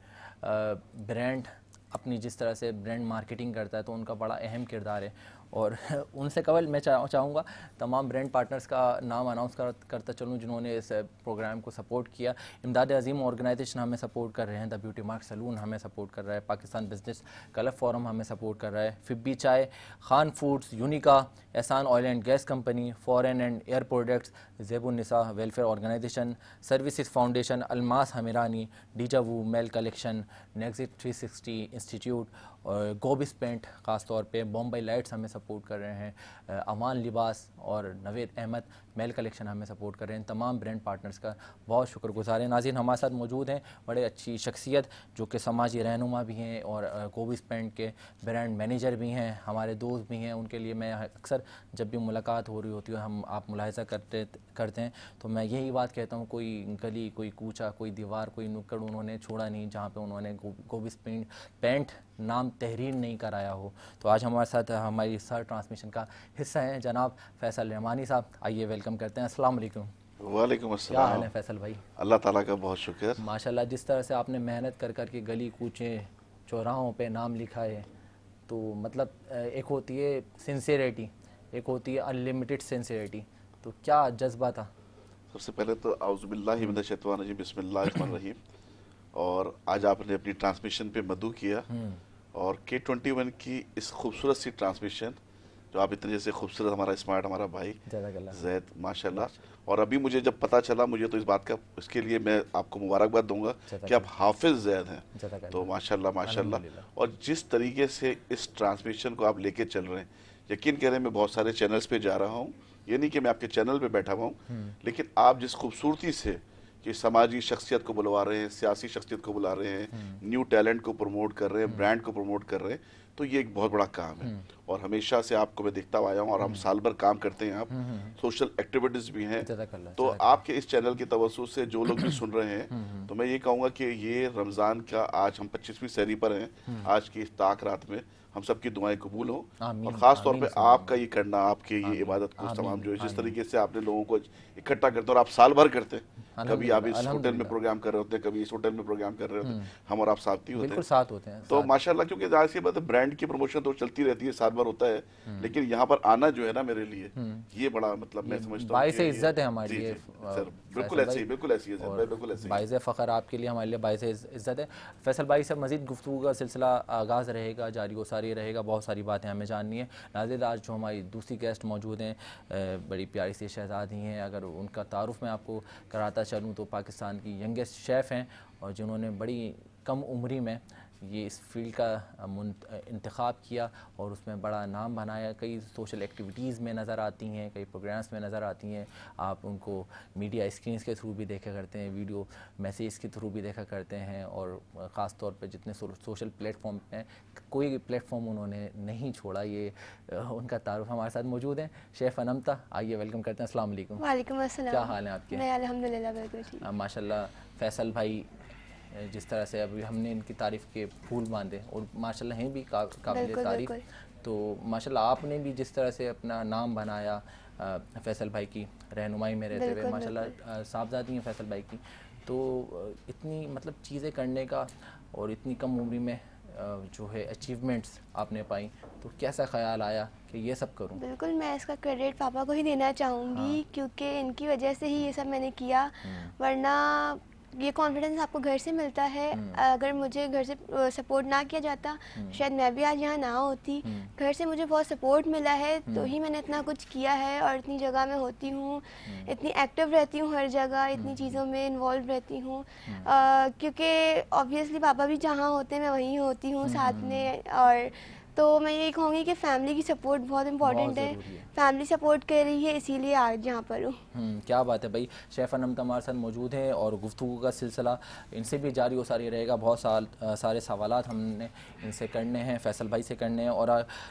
برانڈ اپنی جس طرح سے برانڈ مارکیٹنگ کرتا ہے تو ان کا بڑا اہم کردار ہے، اور ان سے قبل میں چاہوں گا تمام برانڈ پارٹنرز کا نام اناؤنس کرتا چلوں جنہوں نے اس پروگرام کو سپورٹ کیا۔ امداد عظیم آرگنائزیشن ہمیں سپورٹ کر رہے ہیں، دا بیوٹی مارک سلون ہمیں سپورٹ کر رہا ہے، پاکستان بزنس کلب فورم ہمیں سپورٹ کر رہا ہے، فبی چائے، Khan foods, یونیکا، Ehsan oil and gas company, foreign and air products, زیب النساء welfare organisation, services foundation, Almas Hamirani, deja vu, male collection, نیگزٹ 360 انسٹیٹیوٹ، اور گوبس پینٹ خاص طور پہ، بامبئی لائٹس ہمیں سپورٹ کر رہے ہیں، امان لباس اور نوید احمد میل کلیکشن ہمیں سپورٹ کر رہے ہیں۔ تمام برانڈ پارٹنرز کا بہت شکر گزار ہیں۔ ناظرین ہمارے ساتھ موجود ہیں بڑے اچھی شخصیت جو کہ سماجی رہنما بھی ہیں اور گوبس پینٹ کے برانڈ مینیجر بھی ہیں، ہمارے دوست بھی ہیں، ان کے لیے میں اکثر جب بھی ملاقات ہو رہی ہوتی ہے آپ ملاحظہ کرتے ہیں تو میں یہی بات کہتا ہوں، کوئی گلی، کوئی کوچہ، کوئی دیوار، کوئی نکڑ انہوں نے چھوڑا نہیں جہاں پہ انہوں نے گوبس پینٹ نام تحریر نہیں کرایا ہو۔ تو آج ہمارے ساتھ ہماری سر ٹرانسمیشن کا حصہ ہیں جناب فیصل رحمانی صاحب، آئیے ویلکم کرتے ہیں۔ السلام علیکم۔ وعلیکم السلام۔ کیا حال ہے فیصل بھائی؟ اللہ تعالیٰ کا بہت شکر۔ ماشاءاللہ، جس طرح سے آپ نے محنت کر کے گلی کوچے چوراہوں پہ نام لکھا ہے، تو مطلب ایک ہوتی ہے سنسیریٹی، ایک ہوتی ہے انلمیٹڈ سنسیریٹی، تو کیا جذبہ تھا؟ سب سے پہلے تو اعوذ باللہ من الشیطان الرجیم، بسم اللہ الرحمن الرحیم۔ اور آج آپ نے اپنی ٹرانسمیشن پہ مدعو کیا اور K21 کی اس خوبصورت سی ٹرانسمیشن جو آپ اتنے جیسے خوبصورت، ہمارا اسمارٹ ہمارا بھائی زید ماشاءاللہ، اور ابھی مجھے جب پتہ چلا مجھے تو اس بات کا، اس کے لیے میں آپ کو مبارکباد دوں گا کہ آپ حافظ زید ہیں، تو ماشاءاللہ ماشاءاللہ۔ اور جس طریقے سے اس ٹرانسمیشن کو آپ لے کے چل رہے ہیں، یقین کریں میں بہت سارے چینلز پہ جا رہا ہوں، یہ نہیں کہ میں آپ کے چینل پہ بیٹھا ہوا ہوں، لیکن آپ جس خوبصورتی سے کہ سماجی شخصیت کو بلوا رہے ہیں، سیاسی شخصیت کو بلا رہے ہیں، نیو ٹیلنٹ کو پروموٹ کر رہے ہیں، برانڈ کو پروموٹ کر رہے ہیں، تو یہ ایک بہت بڑا کام ہے۔ اور ہمیشہ سے آپ کو میں دیکھتا آیا ہوں، اور ہم سال بھر کام کرتے ہیں، آپ سوشل ایکٹیویٹیز بھی ہیں، تو آپ کے اس چینل کی توسط سے جو لوگ بھی سن رہے ہیں، تو میں یہ کہوں گا کہ یہ رمضان کا آج ہم 25ویں سحری پر ہیں، آج کی اس تاک رات میں ہم سب کی دعائیں قبول ہوں، اور خاص طور پہ آپ کا یہ کرنا، آپ کی یہ عبادت کو تمام جو جس طریقے سے آپ نے لوگوں کو اکٹھا کرتے اور آپ سال بھر کرتے، کبھی آپ اس ہوٹل میں پروگرام کر رہے ہوتے ہیں، کبھی اس ہوٹل میں پروگرام کر رہے ہوتے ہیں، ہم اور آپ ساتھ ہی ہوتے ہیں، تو ماشاءاللہ، کیونکہ ظاہر سی بات ہے برانڈ کی پروموشن تو چلتی رہتی ہے، سال بھر ہوتا ہے، لیکن یہاں پر آنا جو ہے نا میرے لیے یہ بڑا مطلب میں سمجھتا ہوں باعث عزت ہے ہمارے لیے، بالکل ایسی بالکل ایسی ہے، بالکل ایسی باعث فخر آپ کے لیے، ہمارے لیے باعث عزت ہے۔ فیصل بھائی سے مزید گفتگو کا سلسلہ آغاز رہے گا، جاری و ساری رہے گا، بہت ساری باتیں ہمیں جاننی ہیں۔ ناظرین آج جو ہماری دوسری گیسٹ موجود ہیں بڑی پیاری سی شہزادی ہیں، اگر ان کا تعارف میں آپ کو کراتا چلوں تو پاکستان کی ینگسٹ شیف ہیں، اور جنہوں نے بڑی کم عمری میں یہ اس فیلڈ کا انتخاب کیا اور اس میں بڑا نام بنایا، کئی سوشل ایکٹیویٹیز میں نظر آتی ہیں، کئی پروگرامز میں نظر آتی ہیں، آپ ان کو میڈیا اسکرینز کے تھرو بھی دیکھا کرتے ہیں، ویڈیو میسیج کے تھرو بھی دیکھا کرتے ہیں، اور خاص طور پہ جتنے سوشل پلیٹ فارم ہیں کوئی پلیٹ فارم انہوں نے نہیں چھوڑا، یہ ان کا تعارف ہمارے ساتھ موجود ہیں، شیف انمتا، آئیے ویلکم کرتے ہیں۔ السلام علیکم۔ وعلیکم السلام۔ کیا حال ہیں آپ کے؟ میں الحمدللہ بالکل ٹھیک۔ ماشاءاللہ فیصل بھائی جس طرح سے ابھی ہم نے ان کی تعریف کے پھول باندھے اور ماشاءاللہ ہیں بھی قابل تعریف، تو ماشاءاللہ آپ نے بھی جس طرح سے اپنا نام بنایا فیصل بھائی کی رہنمائی میں رہتے ہوئے، ماشاءاللہ صاحبزادی ہیں فیصل بھائی کی، تو اتنی مطلب چیزیں کرنے کا اور اتنی کم عمری میں جو ہے اچیومنٹس آپ نے پائیں تو کیسا خیال آیا کہ یہ سب کروں؟ بالکل میں اس کا کریڈٹ پاپا کو ہی دینا چاہوں گی کیونکہ ان کی وجہ سے ہی یہ سب میں نے کیا، ورنہ یہ کانفیڈنس آپ کو گھر سے ملتا ہے. اگر مجھے گھر سے سپورٹ نہ کیا جاتا شاید میں بھی آج یہاں نہ ہوتی. گھر سے مجھے بہت سپورٹ ملا ہے تو ہی میں نے اتنا کچھ کیا ہے اور اتنی جگہ میں ہوتی ہوں، اتنی ایکٹیو رہتی ہوں، ہر جگہ اتنی چیزوں میں انوالو رہتی ہوں، کیونکہ آبویسلی پاپا بھی جہاں ہوتے ہیں میں وہیں ہوتی ہوں ساتھ میں. اور تو میں یہی کہوں گی کہ فیملی کی سپورٹ بہت امپورٹنٹ ہے. فیملی سپورٹ کر رہی ہے اسی لیے آج یہاں پر ہوں. کیا بات ہے بھائی. شیف انم ہمارے ساتھ موجود ہیں اور گفتگو کا سلسلہ ان سے بھی جاری و ساری رہے گا. بہت سارے سوالات ہم نے ان سے کرنے ہیں، فیصل بھائی سے کرنے ہیں. اور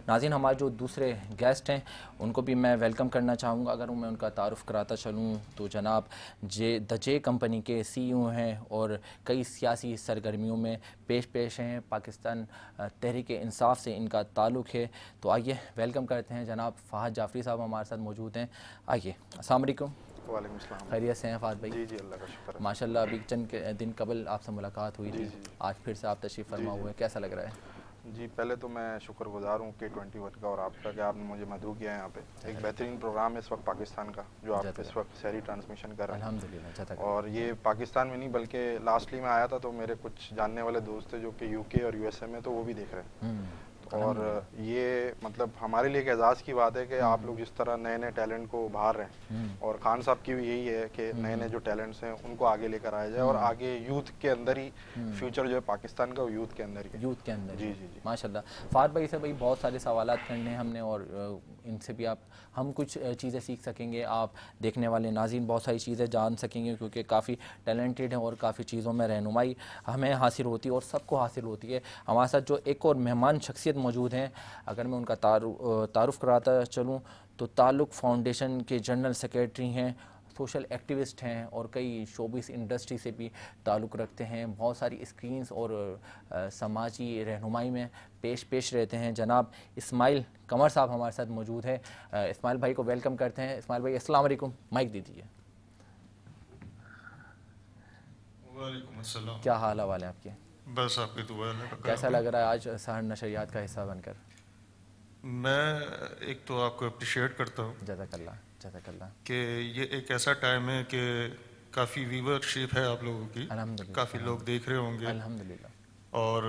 ناظرین ہمارے جو دوسرے گیسٹ ہیں ان کو بھی میں ویلکم کرنا چاہوں گا. اگر میں ان کا تعارف کراتا چلوں تو جناب جے کمپنی کے CEO ہیں اور کئی سیاسی سرگرمیوں میں پیش ہیں. پاکستان تحریک انصاف سے ان کا تعلق ہے. تو آئیے ویلکم کرتے ہیں. جناب فہد جعفری صاحب ہمارے ساتھ موجود ہیں. آئیے. السلام علیکم. وعلیکم السلام. خیریت سے ہیں فہد بھائی؟ جی اللہ کا شکر ہے. ماشاءاللہ ابھی چند دن قبل آپ سے ملاقات ہوئی تھی، آج پھر سے آپ تشریف فرما ہوئے ہیں، کیسا لگ رہا ہے؟ جی پہلے تو میں شکر گزار ہوں K21 کا اور آپ کا کہ آپ نے مجھے مدعو کیا ہے یہاں پہ. ایک بہترین پروگرام ہے اس وقت پاکستان کا جو آپ اس وقت سحری ٹرانسمیشن کر رہے ہیں الحمدللہ. اور یہ پاکستان میں نہیں بلکہ لاسٹلی میں آیا تھا تو میرے کچھ جاننے والے دوست تھے جو کہ UK اور USA میں تو وہ بھی دیکھ رہے ہیں. اور یہ مطلب ہمارے لیے ایک اعزاز کی بات ہے کہ آپ لوگ جس طرح نئے نئے ٹیلنٹ کو ابھار رہے ہیں اور خان صاحب کی بھی یہی ہے کہ نئے نئے جو ٹیلنٹس ہیں ان کو آگے لے کر آیا جائے اور آگے یوتھ کے اندر ہی فیوچر جو ہے پاکستان کا وہ یوتھ کے اندر ہی. جی ماشاءاللہ. فہد بھائی سے بہت سارے سوالات کرنے ہیں ہم نے اور ان سے بھی ہم کچھ چیزیں سیکھ سکیں گے. آپ دیکھنے والے ناظرین بہت ساری چیزیں جان سکیں گے کیونکہ کافی ٹیلنٹڈ ہیں اور کافی چیزوں میں رہنمائی ہمیں حاصل ہوتی ہے اور سب کو حاصل ہوتی ہے. ہمارے ساتھ جو ایک اور مہمان شخصیت موجود ہیں اگر میں ان کا تعارف کراتا چلوں تو تعلق فاؤنڈیشن کے جنرل سیکریٹری ہیں، سوشل ایکٹیوسٹ ہیں اور کئی شوبز انڈسٹری سے بھی تعلق رکھتے ہیں. بہت ساری اسکرینز اور سماجی رہنمائی میں پیش رہتے ہیں. جناب اسماعیل قمر صاحب ہمارے ساتھ موجود ہیں. اسماعیل بھائی کو ویلکم کرتے ہیں. اسماعیل بھائی السلام علیکم. مائک دے دیجیے. وعلیکم السلام. کیا حال حوال ہے آپ کے؟ بس آپ کی دعا ہے. کیسا لگ رہا ہے آج سحر نشریات کا حصہ بن کر؟ میں ایک تو آپ کو اپریشیٹ کرتا ہوں جزاک اللہ جزاک اللہ کہ یہ ایک ایسا ٹائم ہے کہ کافی ویورشپ ہے آپ لوگوں کی، کافی لوگ دیکھ رہے ہوں گے الحمدللہ اور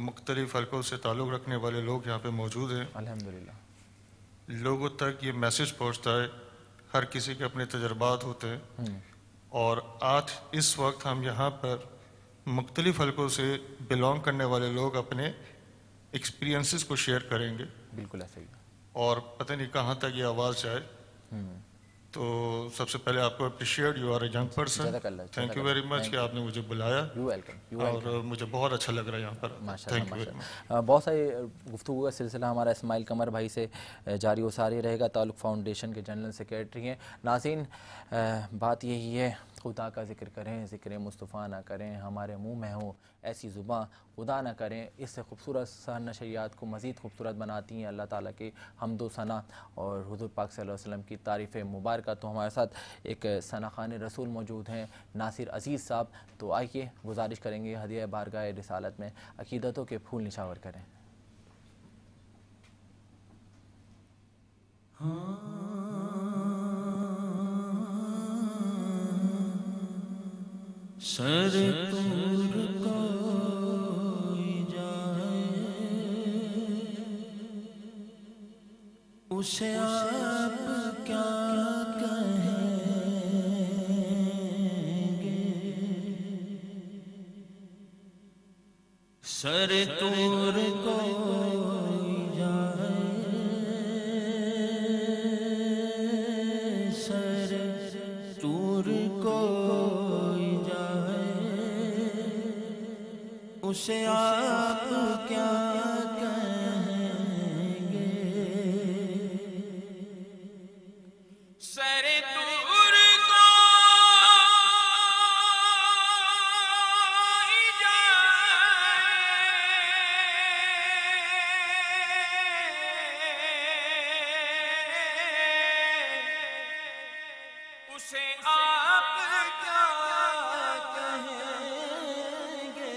مختلف حلقوں سے تعلق رکھنے والے لوگ یہاں پہ موجود ہیں. الحمدللہ لوگوں تک یہ میسج پہنچتا ہے، ہر کسی کے اپنے تجربات ہوتے ہیں اور آج اس وقت ہم یہاں پر مختلف حلقوں سے بلانگ کرنے والے لوگ اپنے ایکسپیرینسز کو شیئر کریں گے. بالکل ایسا ہی. اور پتہ نہیں کہاں تک یہ آواز جائے. تو سب سے پہلے آپ کو appreciate, you are a young person. Thank you very much کہ آپ نے مجھے بلایا اور مجھے بہت اچھا لگ رہا ہے یہاں پر. Thank you very much. بہت ساری گفتگو کا سلسلہ ہمارا اسماعیل قمر بھائی سے جاری و ساری رہے گا. تعلق فاؤنڈیشن کے جنرل سیکریٹری ہیں. ناظرین بات یہی ہے، خدا کا ذکر کریں، ذکر مصطفیٰ نہ کریں، ہمارے منہ میں ہو ایسی زباں خدا نہ کریں. اس سے خوبصورت سحر نشریات کو مزید خوبصورت بناتی ہیں اللہ تعالیٰ کی حمد و ثنا اور حضور پاک صلی اللہ علیہ وسلم کی تعریف مبارکہ. تو ہمارے ساتھ ایک ثنا خوان رسول موجود ہیں ناصر عزیز صاحب. تو آئیے گزارش کریں گے ہدیہ بارگاہ رسالت میں عقیدتوں کے پھول نچھاور کریں. سر تور کوئی جائے اسے آپ کیا کہیں گے. سر تور کوئی جائے سر تور کوئی اسے آپ کیا کہیں گے. سر تور کوئی جائے اسے آپ کیا کہیں گے.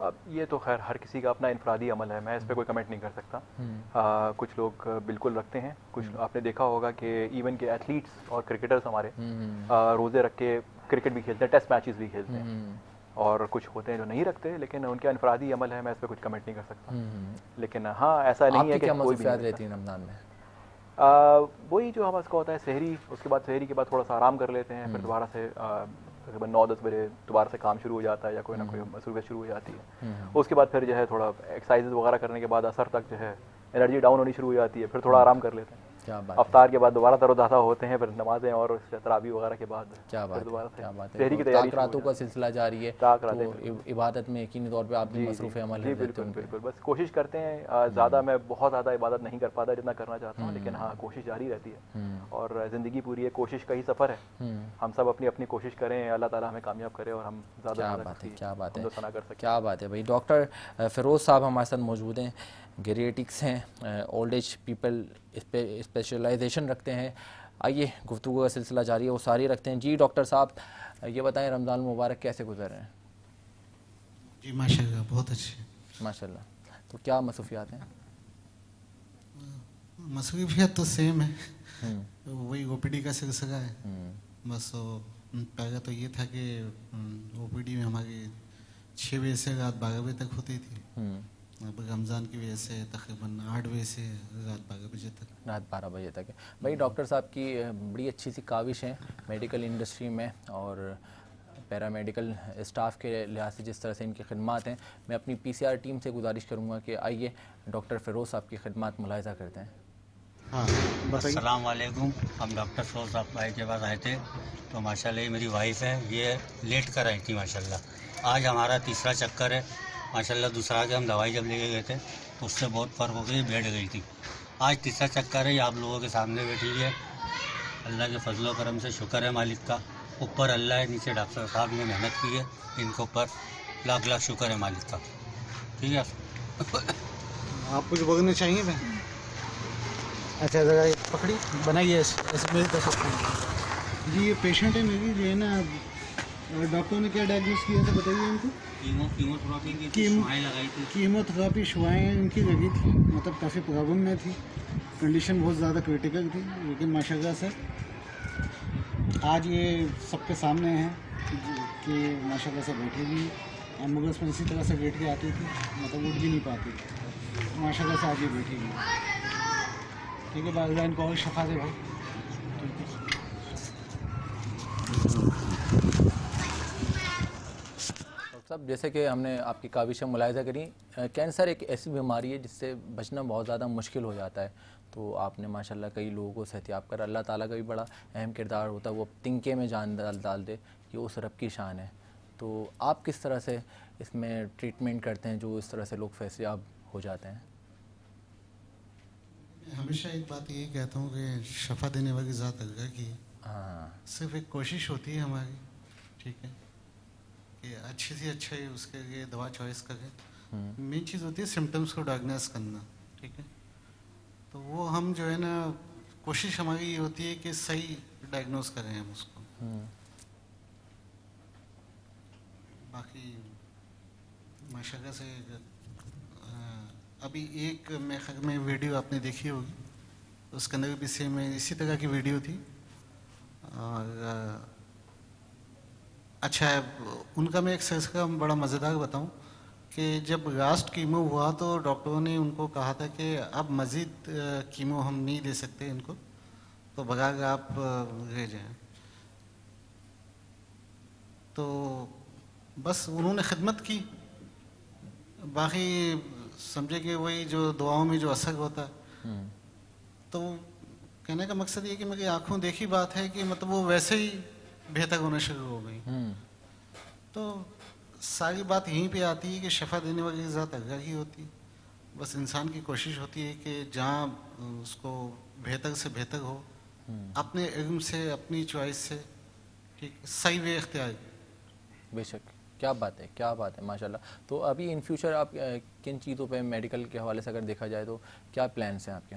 اب یہ تو خیر ہر کسی کا اپنا انفرادی عمل ہے، میں اس پہ کوئی کمنٹ نہیں کر سکتا. کچھ لوگ بالکل رکھتے ہیں، کچھ آپ نے دیکھا ہوگا کہ ایون کہ ایتھلیٹس اور کرکٹرز ہمارے روزے رکھ کے کرکٹ بھی کھیلتے ہیں، ٹیسٹ میچز بھی کھیلتے ہیں، اور کچھ ہوتے ہیں جو نہیں رکھتے، لیکن ان کا انفرادی عمل ہے، میں اس پہ کچھ کمنٹ نہیں کر سکتا. لیکن ہاں ایسا نہیں ہے کہ کوئی بھی رہتی ہے رمضان میں. وہی جو ہمارے کو ہوتا ہے سحری، اس کے بعد سحری کے بعد تھوڑا سا آرام کر لیتے ہیں، پھر دوبارہ سے تقریباً 9-10 بجے دوبارہ سے کام شروع ہو جاتا ہے یا کوئی نہ کوئی مصروفیت شروع ہو جاتی ہے. اس کے بعد پھر جو ہے تھوڑا ایکسرسائز وغیرہ کرنے کے بعد اثر تک جو ہے انرجی ڈاؤن ہونی شروع ہو جاتی ہے، پھر تھوڑا آرام کر لیتے ہیں. افطار کے بعد دوبارہ تر و تازہ ہوتے ہیں، پھر نمازیں اور تراویح وغیرہ کے بعد دوبارہ سحری کی تیاری. راتوں کا سلسلہ جاری ہے، تو عبادت میں یقینی طور پہ آپ بھی مصروف عمل ہیں. بالکل بالکل، بس کوشش کرتے ہیں. زیادہ میں بہت زیادہ عبادت نہیں کر پاتا جتنا کرنا چاہتا ہوں، لیکن ہاں کوشش جاری رہتی ہے. اور زندگی پوری ہے کوشش کا ہی سفر ہے. ہم سب اپنی اپنی کوشش کریں، اللہ تعالیٰ ہمیں کامیاب کرے اور ہم زیادہ کیا بات ہے بھائی. ڈاکٹر فیروز صاحب ہمارے ساتھ موجود ہیں، گیریٹکس ہیں، اولڈ ایج پیپل اسپیشلائزیشن رکھتے ہیں. آئیے گفتگو کا سلسلہ جاری ہے، وہ ساری رکھتے ہیں. جی ڈاکٹر صاحب یہ بتائیں رمضان المبارک کیسے گزر رہے ہیں؟ جی ماشاء اللہ بہت اچھے ماشاء اللہ. تو کیا مصروفیات ہیں؟ مصروفیات تو سیم ہے، وہی او پی ڈی کا سلسلہ ہے. بس پہلے تو یہ تھا کہ او پی ڈی میں ہماری 6 بجے سے رات 12 بجے تک ہوتی تھی. اب رمضان کی وجہ سے تقریباً 8 بجے سے رات 12 بجے تک. رات 12 بجے تک ہے. بھائی ڈاکٹر صاحب کی بڑی اچھی سی کاوش ہیں میڈیکل انڈسٹری میں اور پیرا میڈیکل اسٹاف کے لحاظ سے جس طرح سے ان کی خدمات ہیں. میں اپنی پی سی آر ٹیم سے گزارش کروں گا کہ آئیے ڈاکٹر فیروز صاحب کی خدمات ملاحظہ کرتے ہیں. السلام علیکم. ہم ڈاکٹر فیروز صاحب بھائی کے پاس آئے تھے، تو ماشاء اللہ یہ میری وائف ہے، یہ لیٹ کر آئی تھی. ماشاء اللہ آج ہمارا تیسرا چکر ہے. ماشاء اللہ دوسرا کہ ہم دوائی جب لے کے گئے تھے تو اس سے بہت فرق ہو گئی، بیٹھ گئی تھی. آج تیسرا چکر ہے، یہ آپ لوگوں کے سامنے بیٹھی ہے. اللہ کے فضل و کرم سے شکر ہے مالک کا. اوپر اللہ ہے، نیچے ڈاکٹر صاحب نے محنت کی ہے، ان کے اوپر لاکھ لاکھ شکر ہے مالک کا. ٹھیک ہے آپ کچھ بولنا چاہیے میں؟ اچھا ذرا پکڑی بنائیے ایسے میری طرف. جی یہ پیشنٹ ہے میری، جو ہے نا ڈاکٹر نے کیا ڈائگنوز کیا تھا بتائیے ان کو؟ کیمو تھراپی شوائیں ان کی لگی تھی، مطلب کافی پرابلم میں تھی، کنڈیشن بہت زیادہ کریٹیکل تھی. لیکن ماشاء اللہ سے آج یہ سب کے سامنے ہیں کہ ماشاء اللہ سے بیٹھے بھی. ایمبولینس میں اسی طرح سے بیٹھ کے آتی تھی، مطلب اٹھ بھی نہیں پاتی. ماشاء اللہ سے آج یہ بیٹھی گئی. ٹھیک ہے باغ ان کو اور شفا دے بھائی. صاحب جیسے کہ ہم نے آپ کی کاوشیں ملاحظہ کری، کینسر ایک ایسی بیماری ہے جس سے بچنا بہت زیادہ مشکل ہو جاتا ہے. تو آپ نے ماشاءاللہ کئی لوگوں کو صحتیاب کر، اللہ تعالیٰ کا بھی بڑا اہم کردار ہوتا ہے، وہ تنکے میں جان ڈال دے، یہ اس رب کی شان ہے. تو آپ کس طرح سے اس میں ٹریٹمنٹ کرتے ہیں جو اس طرح سے لوگ صحتیاب ہو جاتے ہیں؟ ہمیشہ ایک بات یہ کہتا ہوں کہ شفا دینے والی ذات اللہ کی، صرف ایک کوشش ہوتی ہے ہماری، ٹھیک ہے، کہ اچھی سے اچھا ہی اس کے لیے دوا چوائس کرے. مین چیز ہوتی ہے سمٹمس کو ڈائگنوز کرنا، ٹھیک ہے. تو وہ ہم جو ہے نا کوشش ہماری یہ ہوتی ہے کہ صحیح ڈائگنوز کریں ہم اس کو. باقی ماشاء اللہ سے ابھی ایک میں ویڈیو آپ نے دیکھی ہوگی، اس کے اندر بھی سیم اسی طرح کی ویڈیو تھی. اور اچھا ہے ان کا میں ایک سلسلہ بڑا مزیدار بتاؤں کہ جب لاسٹ کیمو ہوا تو ڈاکٹروں نے ان کو کہا تھا کہ اب مزید کیمو ہم نہیں دے سکتے ان کو، تو بغیر آپ لے جائیں. تو بس انہوں نے خدمت کی. باقی سمجھے کہ وہی جو دعاؤں میں جو اثر ہوتا ہے، تو کہنے کا مقصد یہ کہ میری آنکھوں دیکھی بات ہے کہ مطلب وہ ویسے ہی بہتر ہونا شروع ہو گئی. تو ساری بات یہیں پہ آتی ہے کہ شفا دینے والی ذات اللہ ہی ہوتی. بس انسان کی کوشش ہوتی ہے کہ جہاں اس کو بہتر سے بہتر ہو، اپنے علم سے، اپنی چوائس سے، ٹھیک صحیح وے اختیار. بے شک، کیا بات ہے، کیا بات ہے ماشاءاللہ. تو ابھی ان فیوچر آپ کن چیزوں پہ میڈیکل کے حوالے سے اگر دیکھا جائے تو کیا پلانس ہیں آپ کے؟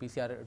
PCR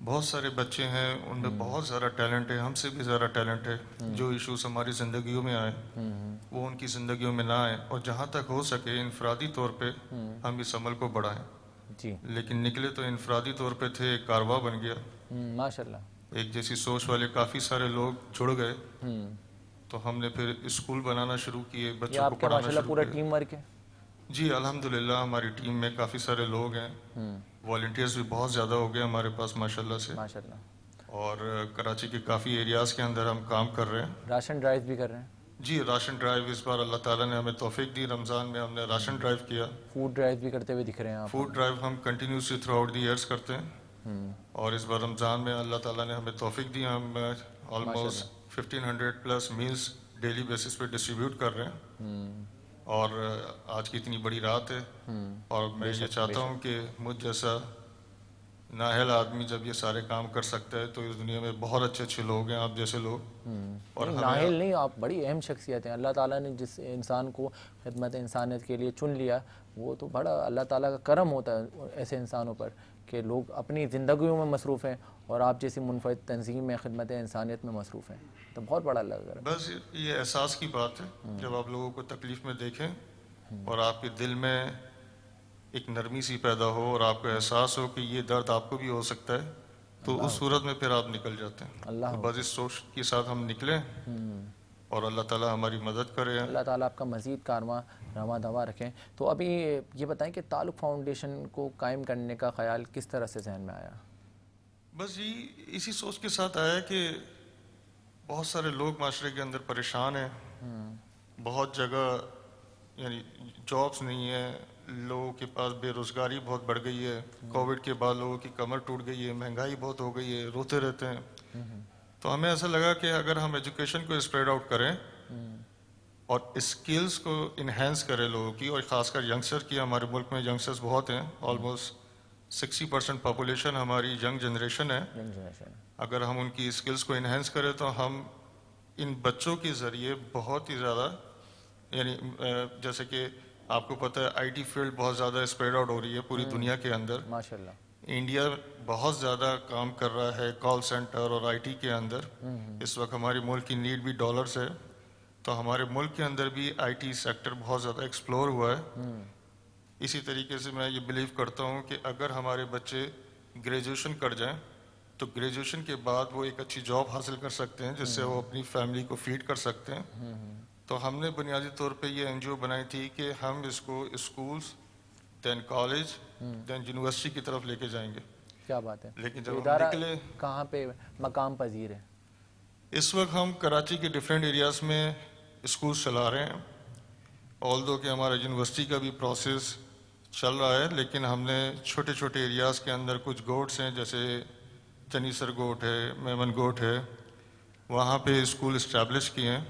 بہت سارے بچے ہیں، ان میں بہت زیادہ ٹیلنٹ ہے، ہم سے بھی زیادہ ٹیلنٹ ہے. جو ایشوز ہماری زندگیوں میں آئے وہ ان کی زندگیوں میں نہ آئے، اور جہاں تک ہو سکے انفرادی طور پہ ہم اس عمل کو بڑھائیں. جی لیکن نکلے تو انفرادی طور پہ تھے، ایک کارواں بن گیا. ماشاء اللہ. ایک جیسی سوچ والے کافی سارے لوگ جڑ گئے، تو ہم نے پھر اسکول بنانا شروع کیے، بچوں کو پڑھانا شروع پورا کیا. ٹیم ورک ہے؟ جی الحمدللہ ہماری ٹیم میں کافی سارے لوگ ہیں، والنٹیئرز بھی بہت زیادہ ہو گئے ہمارے پاس ماشاءاللہ سے. ماشاءاللہ. اور کراچی کے کافی ایریاز کے اندر ہم کام کر رہے ہیں. راشن ڈرائیو بھی کر رہے ہیں؟ جی راشن ڈرائیو اس بار اللہ تعالیٰ نے ہمیں توفیق دی، رمضان میں ہم نے راشن ڈرائیو کیا. فوڈ ڈرائیو بھی کرتے ہوئے دکھ رہے ہیں آپ؟ فوڈ ڈرائیو ہم continuously through out the years کرتے ہیں، اور اس بار رمضان میں اللہ تعالیٰ نے ہمیں توفیق دی. ہم almost 1500 plus miles daily basis پہ ڈسٹریبیوٹ کر رہے ہیں. اور آج کی اتنی بڑی رات ہے، اور میں یہ چاہتا ہوں کہ مجھ جیسا نااہل آدمی جب یہ سارے کام کر سکتا ہے تو اس دنیا میں بہت اچھے اچھے لوگ ہیں، آپ جیسے لوگ. اور نااہل نہیں، آپ بڑی اہم شخصیت ہیں. اللہ تعالیٰ نے جس انسان کو خدمت انسانیت کے لیے چن لیا، وہ تو بڑا اللہ تعالیٰ کا کرم ہوتا ہے ایسے انسانوں پر کہ لوگ اپنی زندگیوں میں مصروف ہیں اور آپ جیسی منفرد تنظیم میں خدمت انسانیت میں مصروف ہیں. تو بہت بڑا اللہ کا کرم. بس یہ احساس کی بات ہے، جب آپ لوگوں کو تکلیف میں دیکھیں اور آپ کے دل میں ایک نرمی سی پیدا ہو اور آپ کو احساس ہو کہ یہ درد آپ کو بھی ہو سکتا ہے، تو اس صورت میں پھر آپ نکل جاتے ہیں. بس اس سوچ کے ساتھ ہم نکلیں اور اللہ تعالیٰ ہماری مدد کرے. اللہ تعالیٰ آپ کا مزید کارواں رواں دوا رکھیں. تو ابھی یہ بتائیں کہ تعلق فاؤنڈیشن کو قائم کرنے کا خیال کس طرح سے ذہن میں آیا؟ بس یہ اسی سوچ کے ساتھ آیا کہ بہت سارے لوگ معاشرے کے اندر پریشان ہیں، بہت جگہ یعنی جابس نہیں ہیں، لوگوں کے پاس بے روزگاری بہت بڑھ گئی ہے، کووڈ کے بعد لوگوں کی کمر ٹوٹ گئی ہے، مہنگائی بہت ہو گئی ہے، روتے رہتے ہیں. تو ہمیں ایسا لگا کہ اگر ہم ایجوکیشن کو اسپریڈ آؤٹ کریں اور اسکلز کو انہینس کریں لوگوں کی، اور خاص کر ینگسٹر کی، ہمارے ملک میں ینگسٹرز بہت ہیں، آلموسٹ 60% پاپولیشن ہماری ینگ جنریشن ہے. اگر ہم ان کی اسکلز کو انہینس کریں تو ہم ان بچوں کے ذریعے بہت ہی زیادہ، یعنی جیسے کہ آپ کو پتہ ہے آئی ٹی فیلڈ بہت زیادہ اسپریڈ آؤٹ ہو رہی ہے پوری دنیا کے اندر. ماشاءاللہ انڈیا بہت زیادہ کام کر رہا ہے کال سینٹر اور آئی ٹی کے اندر. اس وقت ہمارے ملک کی نیڈ بھی ڈالرز ہے، تو ہمارے ملک کے اندر بھی آئی ٹی سیکٹر بہت زیادہ ایکسپلور ہوا ہے. اسی طریقے سے میں یہ بلیو کرتا ہوں کہ اگر ہمارے بچے گریجویشن کر جائیں تو گریجویشن کے بعد وہ ایک اچھی جاب حاصل کر سکتے ہیں جس سے وہ اپنی فیملی کو فیڈ کر سکتے ہیں. تو ہم نے بنیادی طور پہ یہ این جی او بنائی تھی کہ ہم اس کو اسکولز، دین کالج، دین یونیورسٹی کی طرف لے کے جائیں گے. کیا بات ہے. لیکن جب ادارہ ہم نکلے کہاں پہ مقام پذیر ہے؟ اس وقت ہم کراچی کے ڈفرینٹ ایریاز میں اسکولز چلا رہے ہیں، آلدو کہ ہمارا یونیورسٹی کا بھی پروسیس چل رہا ہے، لیکن ہم نے چھوٹے چھوٹے ایریاز کے اندر کچھ گوٹس ہیں، جیسے چنیسر گوٹ ہے، میمن گوٹ ہے، وہاں پہ اسکول اسٹیبلش کیے ہیں.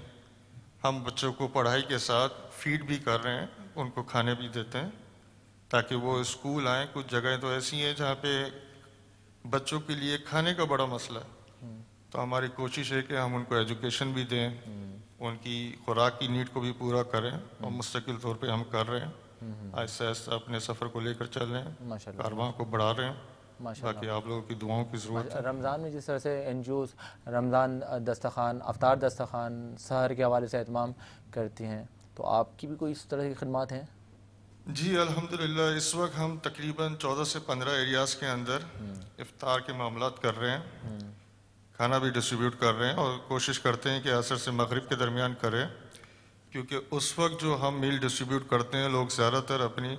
ہم بچوں کو پڑھائی کے ساتھ فیڈ بھی کر رہے ہیں، ان کو کھانے بھی دیتے ہیں تاکہ وہ اسکول آئیں. کچھ جگہیں تو ایسی ہیں جہاں پہ بچوں کے لیے کھانے کا بڑا مسئلہ ہے، تو ہماری کوشش ہے کہ ہم ان کو ایجوکیشن بھی دیں، ان کی خوراک کی نیڈ کو بھی پورا کریں، اور مستقل طور پہ ہم کر رہے ہیں. آہستہ آہستہ اپنے سفر کو لے کر چل رہے ہیں، کارواں کو بڑھا رہے ہیں. باقی آپ لوگوں کی دعاؤں کی ضرورت ہے. رمضان میں جس طرح سے این جی اوز رمضان دسترخوان، افطار دسترخوان، سحر کے حوالے سے اہتمام کرتی ہیں، تو آپ کی بھی کوئی اس طرح کی خدمات ہیں؟ جی الحمدللہ اس وقت ہم تقریباً 14 سے 15 ایریاز کے اندر افطار کے معاملات کر رہے ہیں، کھانا بھی ڈسٹریبیوٹ کر رہے ہیں، اور کوشش کرتے ہیں کہ عصر سے مغرب کے درمیان کریں، کیونکہ اس وقت جو ہم میل ڈسٹریبیوٹ کرتے ہیں لوگ زیادہ تر اپنی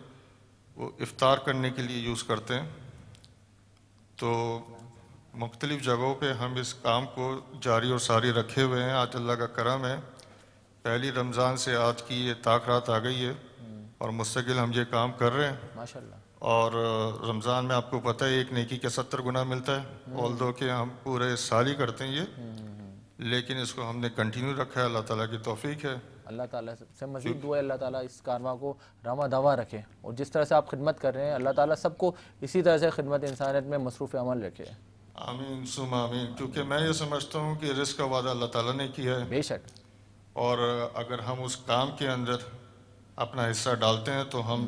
وہ افطار کرنے کے لیے یوز کرتے ہیں. تو مختلف جگہوں پہ ہم اس کام کو جاری اور ساری رکھے ہوئے ہیں. آج اللہ کا کرم ہے، پہلی رمضان سے آج کی یہ تاخرات آ گئی ہے اور مستقل ہم یہ کام کر رہے ہیں ماشاءاللہ. اور رمضان میں آپ کو پتہ ہے ایک نیکی کے 70 گنا ملتا ہے، آلدو کہ ہم پورے سال ہی کرتے ہیں یہ، لیکن اس کو ہم نے کنٹینیو رکھا ہے. اللہ تعالیٰ کی توفیق ہے. اللہ تعالیٰ سے مزید دعا ہے اللہ تعالیٰ اس کارواں کو رواں دوا رکھے، اور جس طرح سے آپ خدمت کر رہے ہیں اللہ تعالیٰ سب کو اسی طرح سے خدمت انسانیت میں مصروف عمل رکھے. آمین ثم آمین. کیونکہ میں یہ سمجھتا ہوں کہ رزق کا وعدہ اللہ تعالیٰ نے کیا ہے، بے شک، اور اگر ہم اس کام کے اندر اپنا حصہ ڈالتے ہیں تو ہم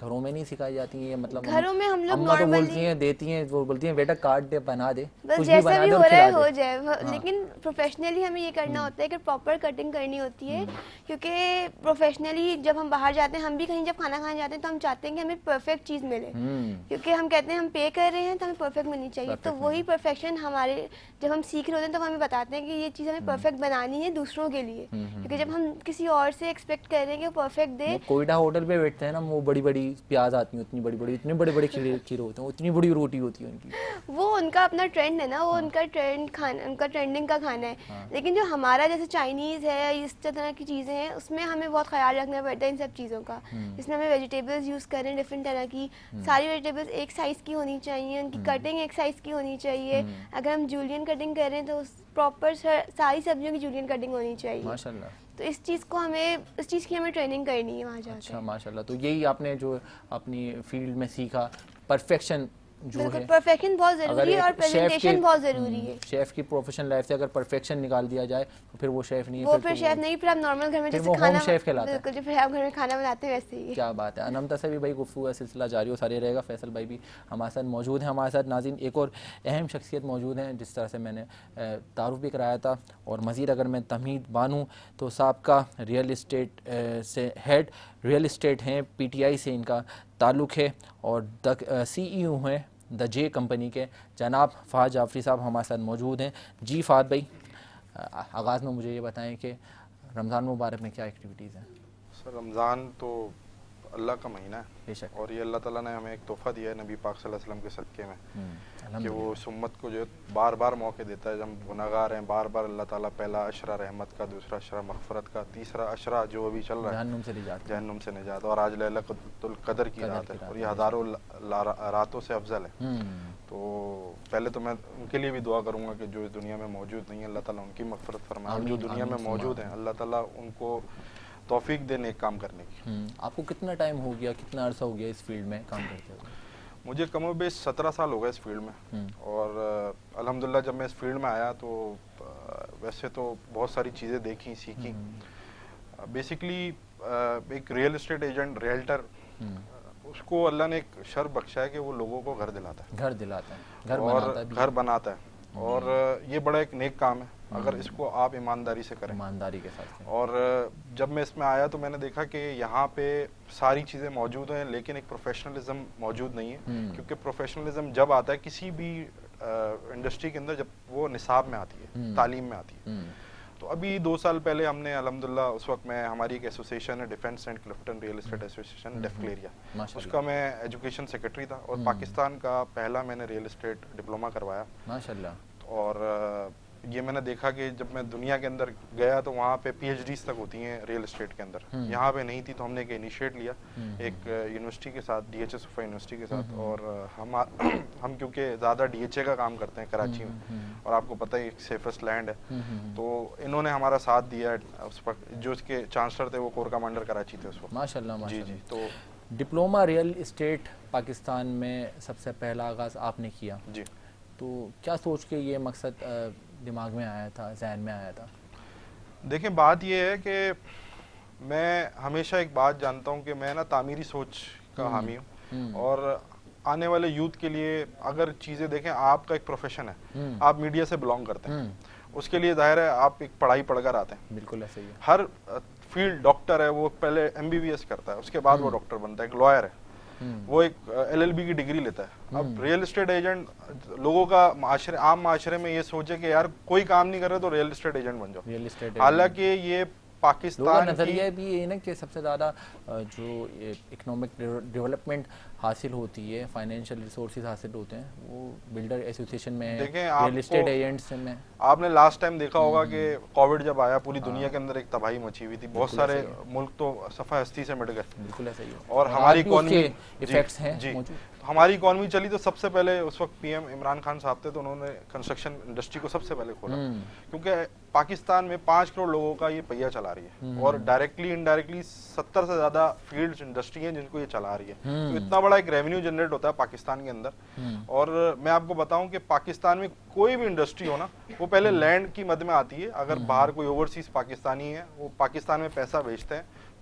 گھروں میں نہیں سکھائی جاتی ہیں؟ مطلب گھروں میں ہم لوگ اماں تو بولتی ہیں دیتی ہیں، وہ بولتی ہیں بیٹا کاٹ دے بنا دے بس جیسا بھی ہو رہا ہے ہو جائے، لیکن پروفیشنلی ہمیں یہ کرنا ہوتا ہے کہ پراپر کٹنگ کرنی ہوتی ہے، کیونکہ پروفیشنلی جب ہم باہر جاتے ہیں، ہم بھی کہیں جب کھانا کھانے جاتے ہیں تو ہم چاہتے ہیں کہ ہمیں پرفیکٹ چیز ملے، کیونکہ ہم کہتے ہیں ہم پے کر رہے ہیں تو ہمیں پرفیکٹ ملنی چاہیے. تو وہی پرفیکشن ہمارے جب ہم سیکھ رہے ہوتے ہیں تو ہمیں بتاتے ہیں کہ یہ چیز ہمیں پرفیکٹ بنانی ہے دوسروں کے لیے، کیونکہ جب ہم کسی اور سے ایکسپیکٹ کر رہے ہیں کہ وہ پرفیکٹ دے. کوئٹہ ہوٹل پہ بیٹھتے ہیں نا، وہ بڑی بڑی پیاز آتی ہیں، اتنی بڑی بڑی، اتنے بڑے بڑے کھیرے ہوتے ہیں، اتنی بڑی روٹی ہوتی ہے ان کی. وہ ان کا اپنا ٹرینڈ ہے نا، وہ ان کا ٹرینڈ کھانا، ان کا ٹرینڈنگ کا کھانا ہے. لیکن جو ہمارا جیسے چائنیز ہے، اس طرح کی چیزیں ہیں، اس میں ہمیں بہت خیال رکھنا پڑتا ہے ان سب چیزوں کا. اس میں ہمیں ویجیٹیبلز یوز کریں ڈفرینٹ طرح کی، ساری ویجیٹیبلز ایک سائز کی ہونی چاہیے، ان کی کٹنگ ایک سائز کی ہونی چاہیے. اگر ہم جولین کٹنگ کر رہے ہیں تو پراپر ساری سبزیوں کی جولین کٹنگ ہونی چاہیے. ماشاءاللہ. تو اس چیز کو ہمیں، اس چیز کی ہمیں ٹریننگ کرنی ہے وہاں جا کے. اچھا ماشاءاللہ. تو یہی آپ نے جو اپنی فیلڈ میں سیکھا، پرفیکشن جو ہے، پرفیکشن بہت ضروری ہے اور پریزنٹیشن بہت ضروری ہے. شیف کی پروفیشنل لائف سے اگر پرفیکشن نکال دیا جائے تو پھر وہ شیف نہیں ہے، وہ پھر شیف نہیں، پھر آپ نارمل گھر میں جیسے کھانا، بالکل جو پھر آپ گھر میں کھانا بناتے ہیں ویسے ہی. کیا بات ہے. انمتا سے بھی بھائی گفتگو کا سلسلہ جاری و ساری رہے گا. فیصل بھائی بھی ہمارے ساتھ موجود ہیں. ہمارے ساتھ ناظرین ایک اور اہم شخصیت موجود ہیں جس طرح سے میں نے تعارف بھی کرایا تھا. اور مزید اگر میں تمہید بانوں تو سابقہ ریئل اسٹیٹ سے ہیڈ ریئل اسٹیٹ ہیں، پی ٹی آئی سے ان کا تعلق ہے، اور سی ای او ہیں دا جے کمپنی کے. جناب فہد جعفری صاحب ہمارے ساتھ موجود ہیں. جی فہد بھائی، آغاز میں مجھے یہ بتائیں کہ رمضان مبارک میں کیا ایکٹیویٹیز ہیں؟ سر رمضان تو اللہ کا مہینہ ہے، اور یہ اللہ تعالیٰ نے ہمیں ایک تحفہ دیا ہے نبی پاک صلی اللہ علیہ وسلم کے صدقے میں، کہ وہ اس امت کو جو بار بار موقع دیتا ہے. جب ہم گناہ گار ہیں، بار بار اللہ تعالیٰ پہلا عشرہ رحمت کا، دوسرا عشرہ مغفرت کا، تیسرا عشرہ جو ابھی چل رہا ہے جہنم سے نجات، اور آج لیلۃ القدر کی رات ہے، اور یہ ہزاروں راتوں سے افضل ہے. تو پہلے تو میں ان کے لیے بھی دعا کروں گا کہ جو اس دنیا میں موجود نہیں ہے، اللہ تعالیٰ ان کی مغفرت فرمائے، اور جو دنیا میں موجود ہیں اللہ تعالیٰ ان کو توفیق دے نیک کام کرنے کی. آپ کو کتنا ٹائم ہو گیا، کتنا عرصہ ہو گیا اس فیلڈ میں کام کرتے ہوئے؟ مجھے کم و بیش 17 سال ہو گئے اس فیلڈ میں. اور الحمدللہ جب میں اس فیلڈ میں آیا تو ویسے تو بہت ساری چیزیں دیکھی، سیکھی. بیسکلی ایک ریئل اسٹیٹ ایجنٹ، ریئلٹر، اس کو اللہ نے ایک شرف بخشا ہے کہ وہ لوگوں کو گھر دلاتا ہے، اور گھر بناتا ہے. اور یہ بڑا ایک نیک کام ہے اگر اس کو آپ ایمانداری سے کریں، ایمانداری کے ساتھ. اور جب میں اس میں آیا تو میں نے دیکھا کہ یہاں پہ ساری چیزیں موجود ہیں لیکن ایک پروفیشنلزم موجود نہیں ہے. کیونکہ پروفیشنلزم جب آتا ہے کسی بھی انڈسٹری کے اندر، جب وہ نصاب میں آتی ہے، تعلیم میں آتی ہے. تو ابھی 2 سال پہلے ہم نے الحمدللہ، اس وقت میں، ہماری ایک ایسوسیشن ہے defence and Clifton real estate association ڈیفکلیریا، اس کا میں ایجوکیشن سیکرٹری تھا، اور پاکستان کا پہلا میں نے ریئل اسٹیٹ ڈپلوما کروایا ماشاءاللہ. اور یہ میں نے دیکھا کہ جب میں دنیا کے اندر گیا تو وہاں پہ پی ایچ ڈیز تک ہوتی ہیں ریئل اسٹیٹ کے اندر، یہاں پہ نہیں تھی. تو ہم نے ایک انیشیٹ لیا ایک یونیورسٹی کے ساتھ، ڈی ایچ ایس صفا یونیورسٹی کے ساتھ. اور ہم کیونکہ زیادہ ڈی ایچ اے کا کام کرتے ہیں کراچی میں، اور آپ کو پتہ ہی سیفسٹ لینڈ ہے، تو انہوں نے ہمارا ساتھ دیا. اس وقت جو اس کے چانسلر تھے وہ کور کمانڈر کراچی تھے اس وقت. ماشاءاللہ. جی جی. تو ڈپلوما ریئل اسٹیٹ پاکستان میں سب سے پہلا آغاز آپ نے کیا. جی. تو کیا سوچ کے یہ مقصد دماغ میں آیا تھا، ذہن میں آیا تھا؟ دیکھیں بات یہ ہے کہ میں ہمیشہ ایک بات جانتا ہوں کہ میں نا تعمیری سوچ کا حامی ہوں، اور آنے والے یوتھ کے لیے اگر چیزیں دیکھیں، آپ کا ایک پروفیشن ہے، آپ میڈیا سے بلانگ کرتے ہیں، اس کے لیے ظاہر ہے آپ ایک پڑھائی پڑھ کر آتے ہیں. بالکل ایسے ہی ہے. ہر فیلڈ ڈاکٹر ہے وہ پہلے MBBS کرتا ہے، اس کے بعد وہ ڈاکٹر بنتا ہے. ایک لائر ہے وہ ایک LLB کی ڈگری لیتا ہے. اب ریئل اسٹیٹ ایجنٹ، لوگوں کا عام معاشرے میں یہ سوچے کہ یار کوئی کام نہیں کر رہے تو ریئل اسٹیٹ ایجنٹ بن جاؤ. حالانکہ یہ پاکستان نظریہ بھی یہ نا کہ سب سے زیادہ جو اکنامک ڈیولپمنٹ حاصل ہوتی ہے، فائنینشیل ریسورسز حاصل ہوتے ہیں، وہ بلڈر ایسوسیشن میں، ریئل اسٹیٹ ایجنٹس میں. آپ نے لاسٹ ٹائم دیکھا ہوگا کہ کووڈ جب آیا پوری دنیا کے اندر ایک تباہی مچی ہوئی تھی، بہت سارے ملک تو صفحہ ہستی سے مٹ گئے. بالکل ایسا ہی ہے. اور ہماری اکانومی ایفیکٹس ہیں ہماری اکانومی چلی تو سب سے پہلے اس وقت پی ایم عمران خان صاحب تھے، تو انہوں نے کنسٹرکشن انڈسٹری کو سب سے پہلے کھولا، کیونکہ پاکستان میں 5 کروڑ لوگوں کا یہ پہیہ چلا رہی ہے، اور ڈائریکٹلی انڈائریکٹلی 70 سے زیادہ فیلڈ انڈسٹری ہیں جن کو یہ چلا رہی ہے. تو اتنا بڑا ایک ریونیو جنریٹ ہوتا ہے پاکستان کے اندر. اور میں آپ کو بتاؤں کہ پاکستان میں کوئی بھی انڈسٹری ہو نا، وہ پہلے لینڈ کی مد میں آتی ہے. اگر باہر کوئی اوورسیز پاکستانی ہے، وہ پاکستان میں پیسہ بیچتے ہیں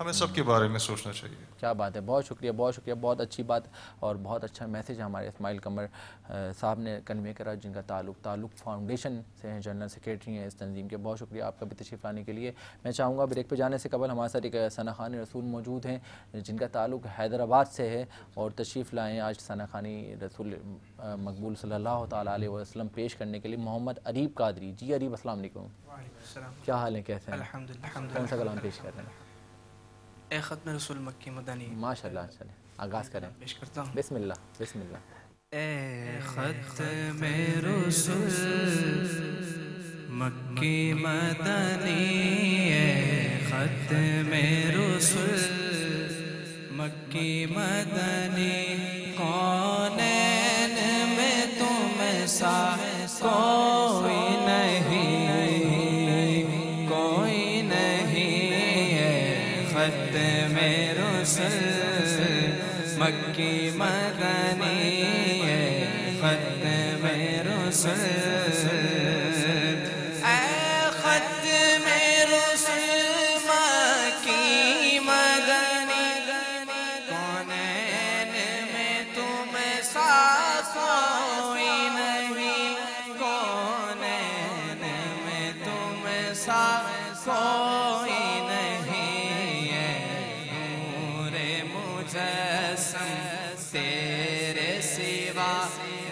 ہمیں سب کے بارے میں سوچنا چاہیے. کیا بات ہے, بہت شکریہ, بہت شکریہ, بہت اچھی بات اور بہت اچھا میسیج ہمارے اسماعیل قمر صاحب نے کنوے کرا, جن کا تعلق فاؤنڈیشن سے ہیں, جنرل سیکریٹری ہیں اس تنظیم کے. بہت شکریہ آپ کا بھی تشریف لانے کے لیے. میں چاہوں گا بریک پہ جانے سے قبل ہمارے ساتھ ایک ثنا خانی رسول موجود ہیں جن کا تعلق حیدرآباد سے ہے, اور تشریف لائیں آج ثنا خانی رسول مقبول صلی اللہ تعالیٰ علیہ وسلم پیش کرنے کے لیے. محمد اریب قادری. جی اریب, السلام علیکم. کیا حال ہے, کیسے ہیں؟ الحمدللہ. کون سا کلام پیش کر رہے ہیں؟ اے ختم رسول مکی مدنی. ماشاءاللہ, چلیں آغاز کریں. پیش کرتا ہوں. بسم اللہ, بسم اللہ. اے ختم رسول مکی مدنی, اے ختم رسول مکی مدنی, کونین میں تم سا کوئی نہیں, کوئی نہیں, اے ختم رسول مکی مدنی, اے ختم رسول, اے ختم رسول مکی مدنی, کونین میں تم سا کوئی نہیں, کونین میں تم سا کوئی نہیں, نور مجسم تیرے سوا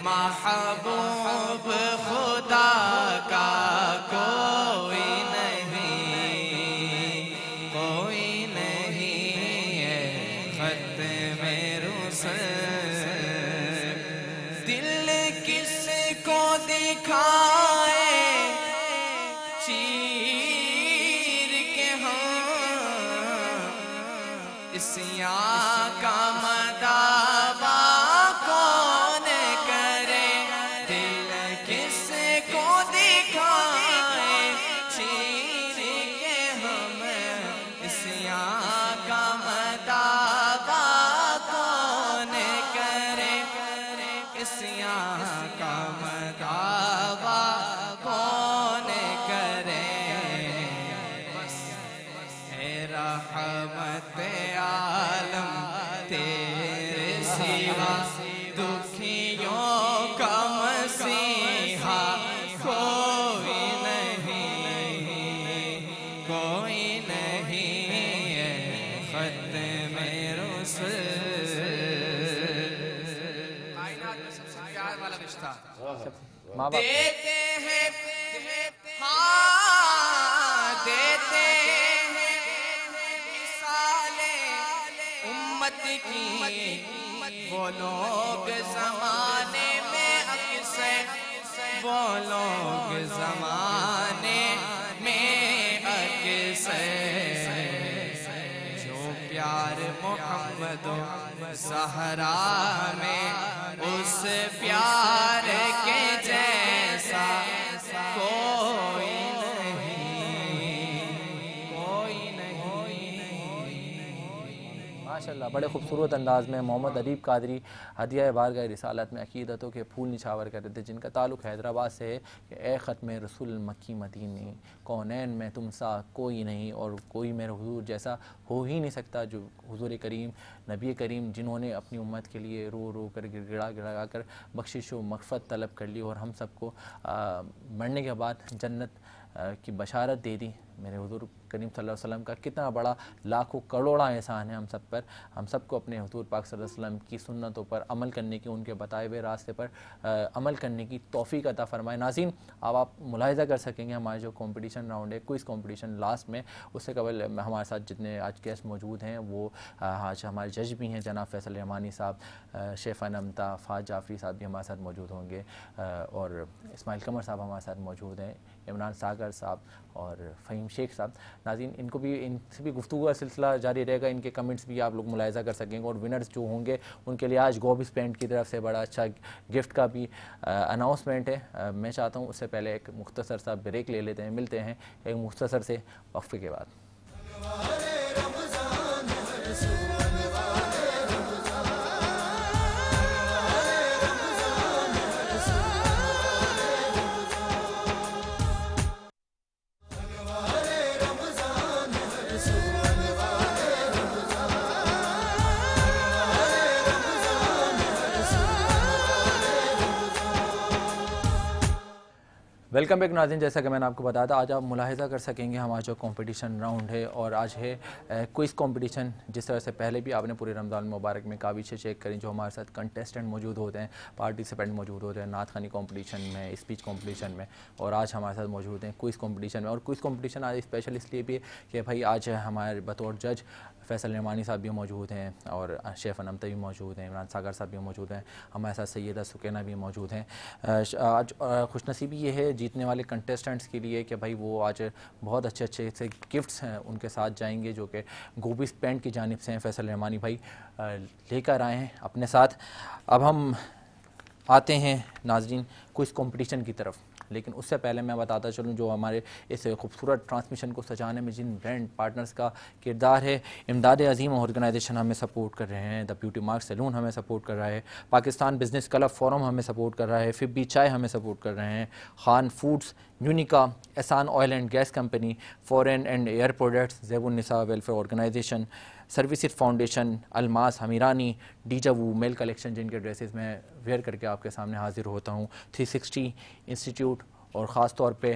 محبوب خدا کا کوئی نہیں, کوئی نہیں, ختم رسول. دل کس کو دکھائے چیر کے ہم اسیاں کا مداوا کون کرے, دل کس کو دکھائے چیر کے ہم اسیاں کا مداوا کون کرے, اسیاں کا مداوا کون کرے. اے رحمت عالم تیرے سوا دکھیوں کا مسیحا کوئی نہیں, کوئی نہیں, ختم رسول. کائنات میں سب سے پیار والا رشتہ دیتے ہیں, ہاں دیتے ہیں مثالیں امت کی وہ لوگ زمانے میں اکثر, وہ لوگ زمانے میں اکثر جو پیار محمد و زہرا میں اس پیار کے جیسا کوئی نہیں, کوئی نہیں. ماشاءاللہ, بڑے خوبصورت انداز میں محمد اریب قادری ہدیہ بارگاہ رسالت میں عقیدتوں کے پھول نچھاور کر رہے تھے, جن کا تعلق حیدرآباد سے ہے کہ اے ختم رسول مکی مدینی, کونین میں تم سا کوئی نہیں, اور کوئی میرے حضور جیسا ہو ہی نہیں سکتا, جو حضور کریم نبی کریم جنہوں نے اپنی امت کے لیے رو رو کر گڑ گڑا کر بخشش و مغفرت طلب کر لی, اور ہم سب کو مرنے کے بعد جنت کی بشارت دے دی. میرے حضور کریم صلی اللہ علیہ وسلم کا کتنا بڑا لاکھوں کروڑا احسان ہے ہم سب پر. ہم سب کو اپنے حضور پاک صلی اللہ علیہ وسلم کی سنتوں پر عمل کرنے کی, ان کے بتائے ہوئے راستے پر عمل کرنے کی توفیق عطا فرمائے. ناظرین, اب آپ ملاحظہ کر سکیں گے ہمارے جو کمپٹیشن راؤنڈ ہے, کوئز کمپٹیشن لاسٹ میں, اس سے قبل ہمارے ساتھ جتنے آج گیسٹ موجود ہیں وہ آج ہمارے جج بھی ہیں, جناب فیصل رحمانی صاحب, شیفا نمتا, فاج جعفری صاحب بھی ہمارے ساتھ موجود ہوں گے, اور اسماعیل قمر صاحب ہمارے ساتھ موجود ہیں, عمران ساگر صاحب اور فہیم شیخ صاحب. ناظرین, ان سے بھی گفتگو کا سلسلہ جاری رہے گا, ان کے کمنٹس بھی آپ لوگ ملاحظہ کر سکیں گے, اور ونرز جو ہوں گے ان کے لیے آج گوبس پینٹ کی طرف سے بڑا اچھا گفٹ کا بھی اناؤنسمنٹ ہے. میں چاہتا ہوں اس سے پہلے ایک مختصر سا بریک لے لیتے ہیں, ملتے ہیں ایک مختصر سے وقفے کے بعد. ویلکم بیک ناظرین، جیسا کہ میں نے آپ کو بتایا تھا آج آپ ملاحظہ کر سکیں گے ہمارا جو کمپٹیشن راؤنڈ ہے، اور آج ہے کوئز کمپٹیشن. جس طرح سے پہلے بھی آپ نے پورے رمضان مبارک میں کاوشیں چیک کریں، جو ہمارے ساتھ کنٹیسٹنٹ موجود ہوتے ہیں، پارٹیسپینٹ موجود ہوتے ہیں نعت خوانی کمپٹیشن میں، اسپیچ کمپٹیشن میں، اور آج ہمارے ساتھ موجود ہیں کوئز کمپٹیشن میں. اور کوئز کمپٹیشن آج اسپیشل اس لیے بھی کہ بھائی آج ہمارے بطور جج فیصل نعمانی صاحب بھی موجود ہیں، اور شیف انمتا بھی موجود ہیں، عمران ساگر صاحب بھی موجود ہیں، ہمارے ساتھ سیدہ سکینہ بھی موجود ہیں. آج خوش نصیبی یہ ہے جیتنے والے کنٹیسٹنٹس کے لیے کہ بھائی وہ آج بہت اچھے سے گفٹس ہیں ان کے ساتھ جائیں گے، جو کہ گوبیز پینٹ کی جانب سے ہیں، فیصل نعمانی بھائی لے کر آئے ہیں اپنے ساتھ. اب ہم آتے ہیں ناظرین کوئز کمپٹیشن کی طرف، لیکن اس سے پہلے میں بتاتا چلوں جو ہمارے اس خوبصورت ٹرانسمیشن کو سجانے میں جن برانڈ پارٹنرز کا کردار ہے. امداد عظیم آرگنائزیشن ہمیں سپورٹ کر رہے ہیں، دا بیوٹی مارک سیلون ہمیں سپورٹ کر رہا ہے، پاکستان بزنس کلب فورم ہمیں سپورٹ کر رہا ہے، فبی چائے ہمیں سپورٹ کر رہے ہیں، Khan foods, یونیکا، Ehsan oil and gas company, foreign and air products, زیب النساء welfare organisation, services foundation, Almas Hamirani, deja vu male collection جن کے ڈریسز میں ویئر کر کے آپ کے سامنے حاضر ہوتا ہوں، 360 انسٹیٹیوٹ، اور خاص طور پہ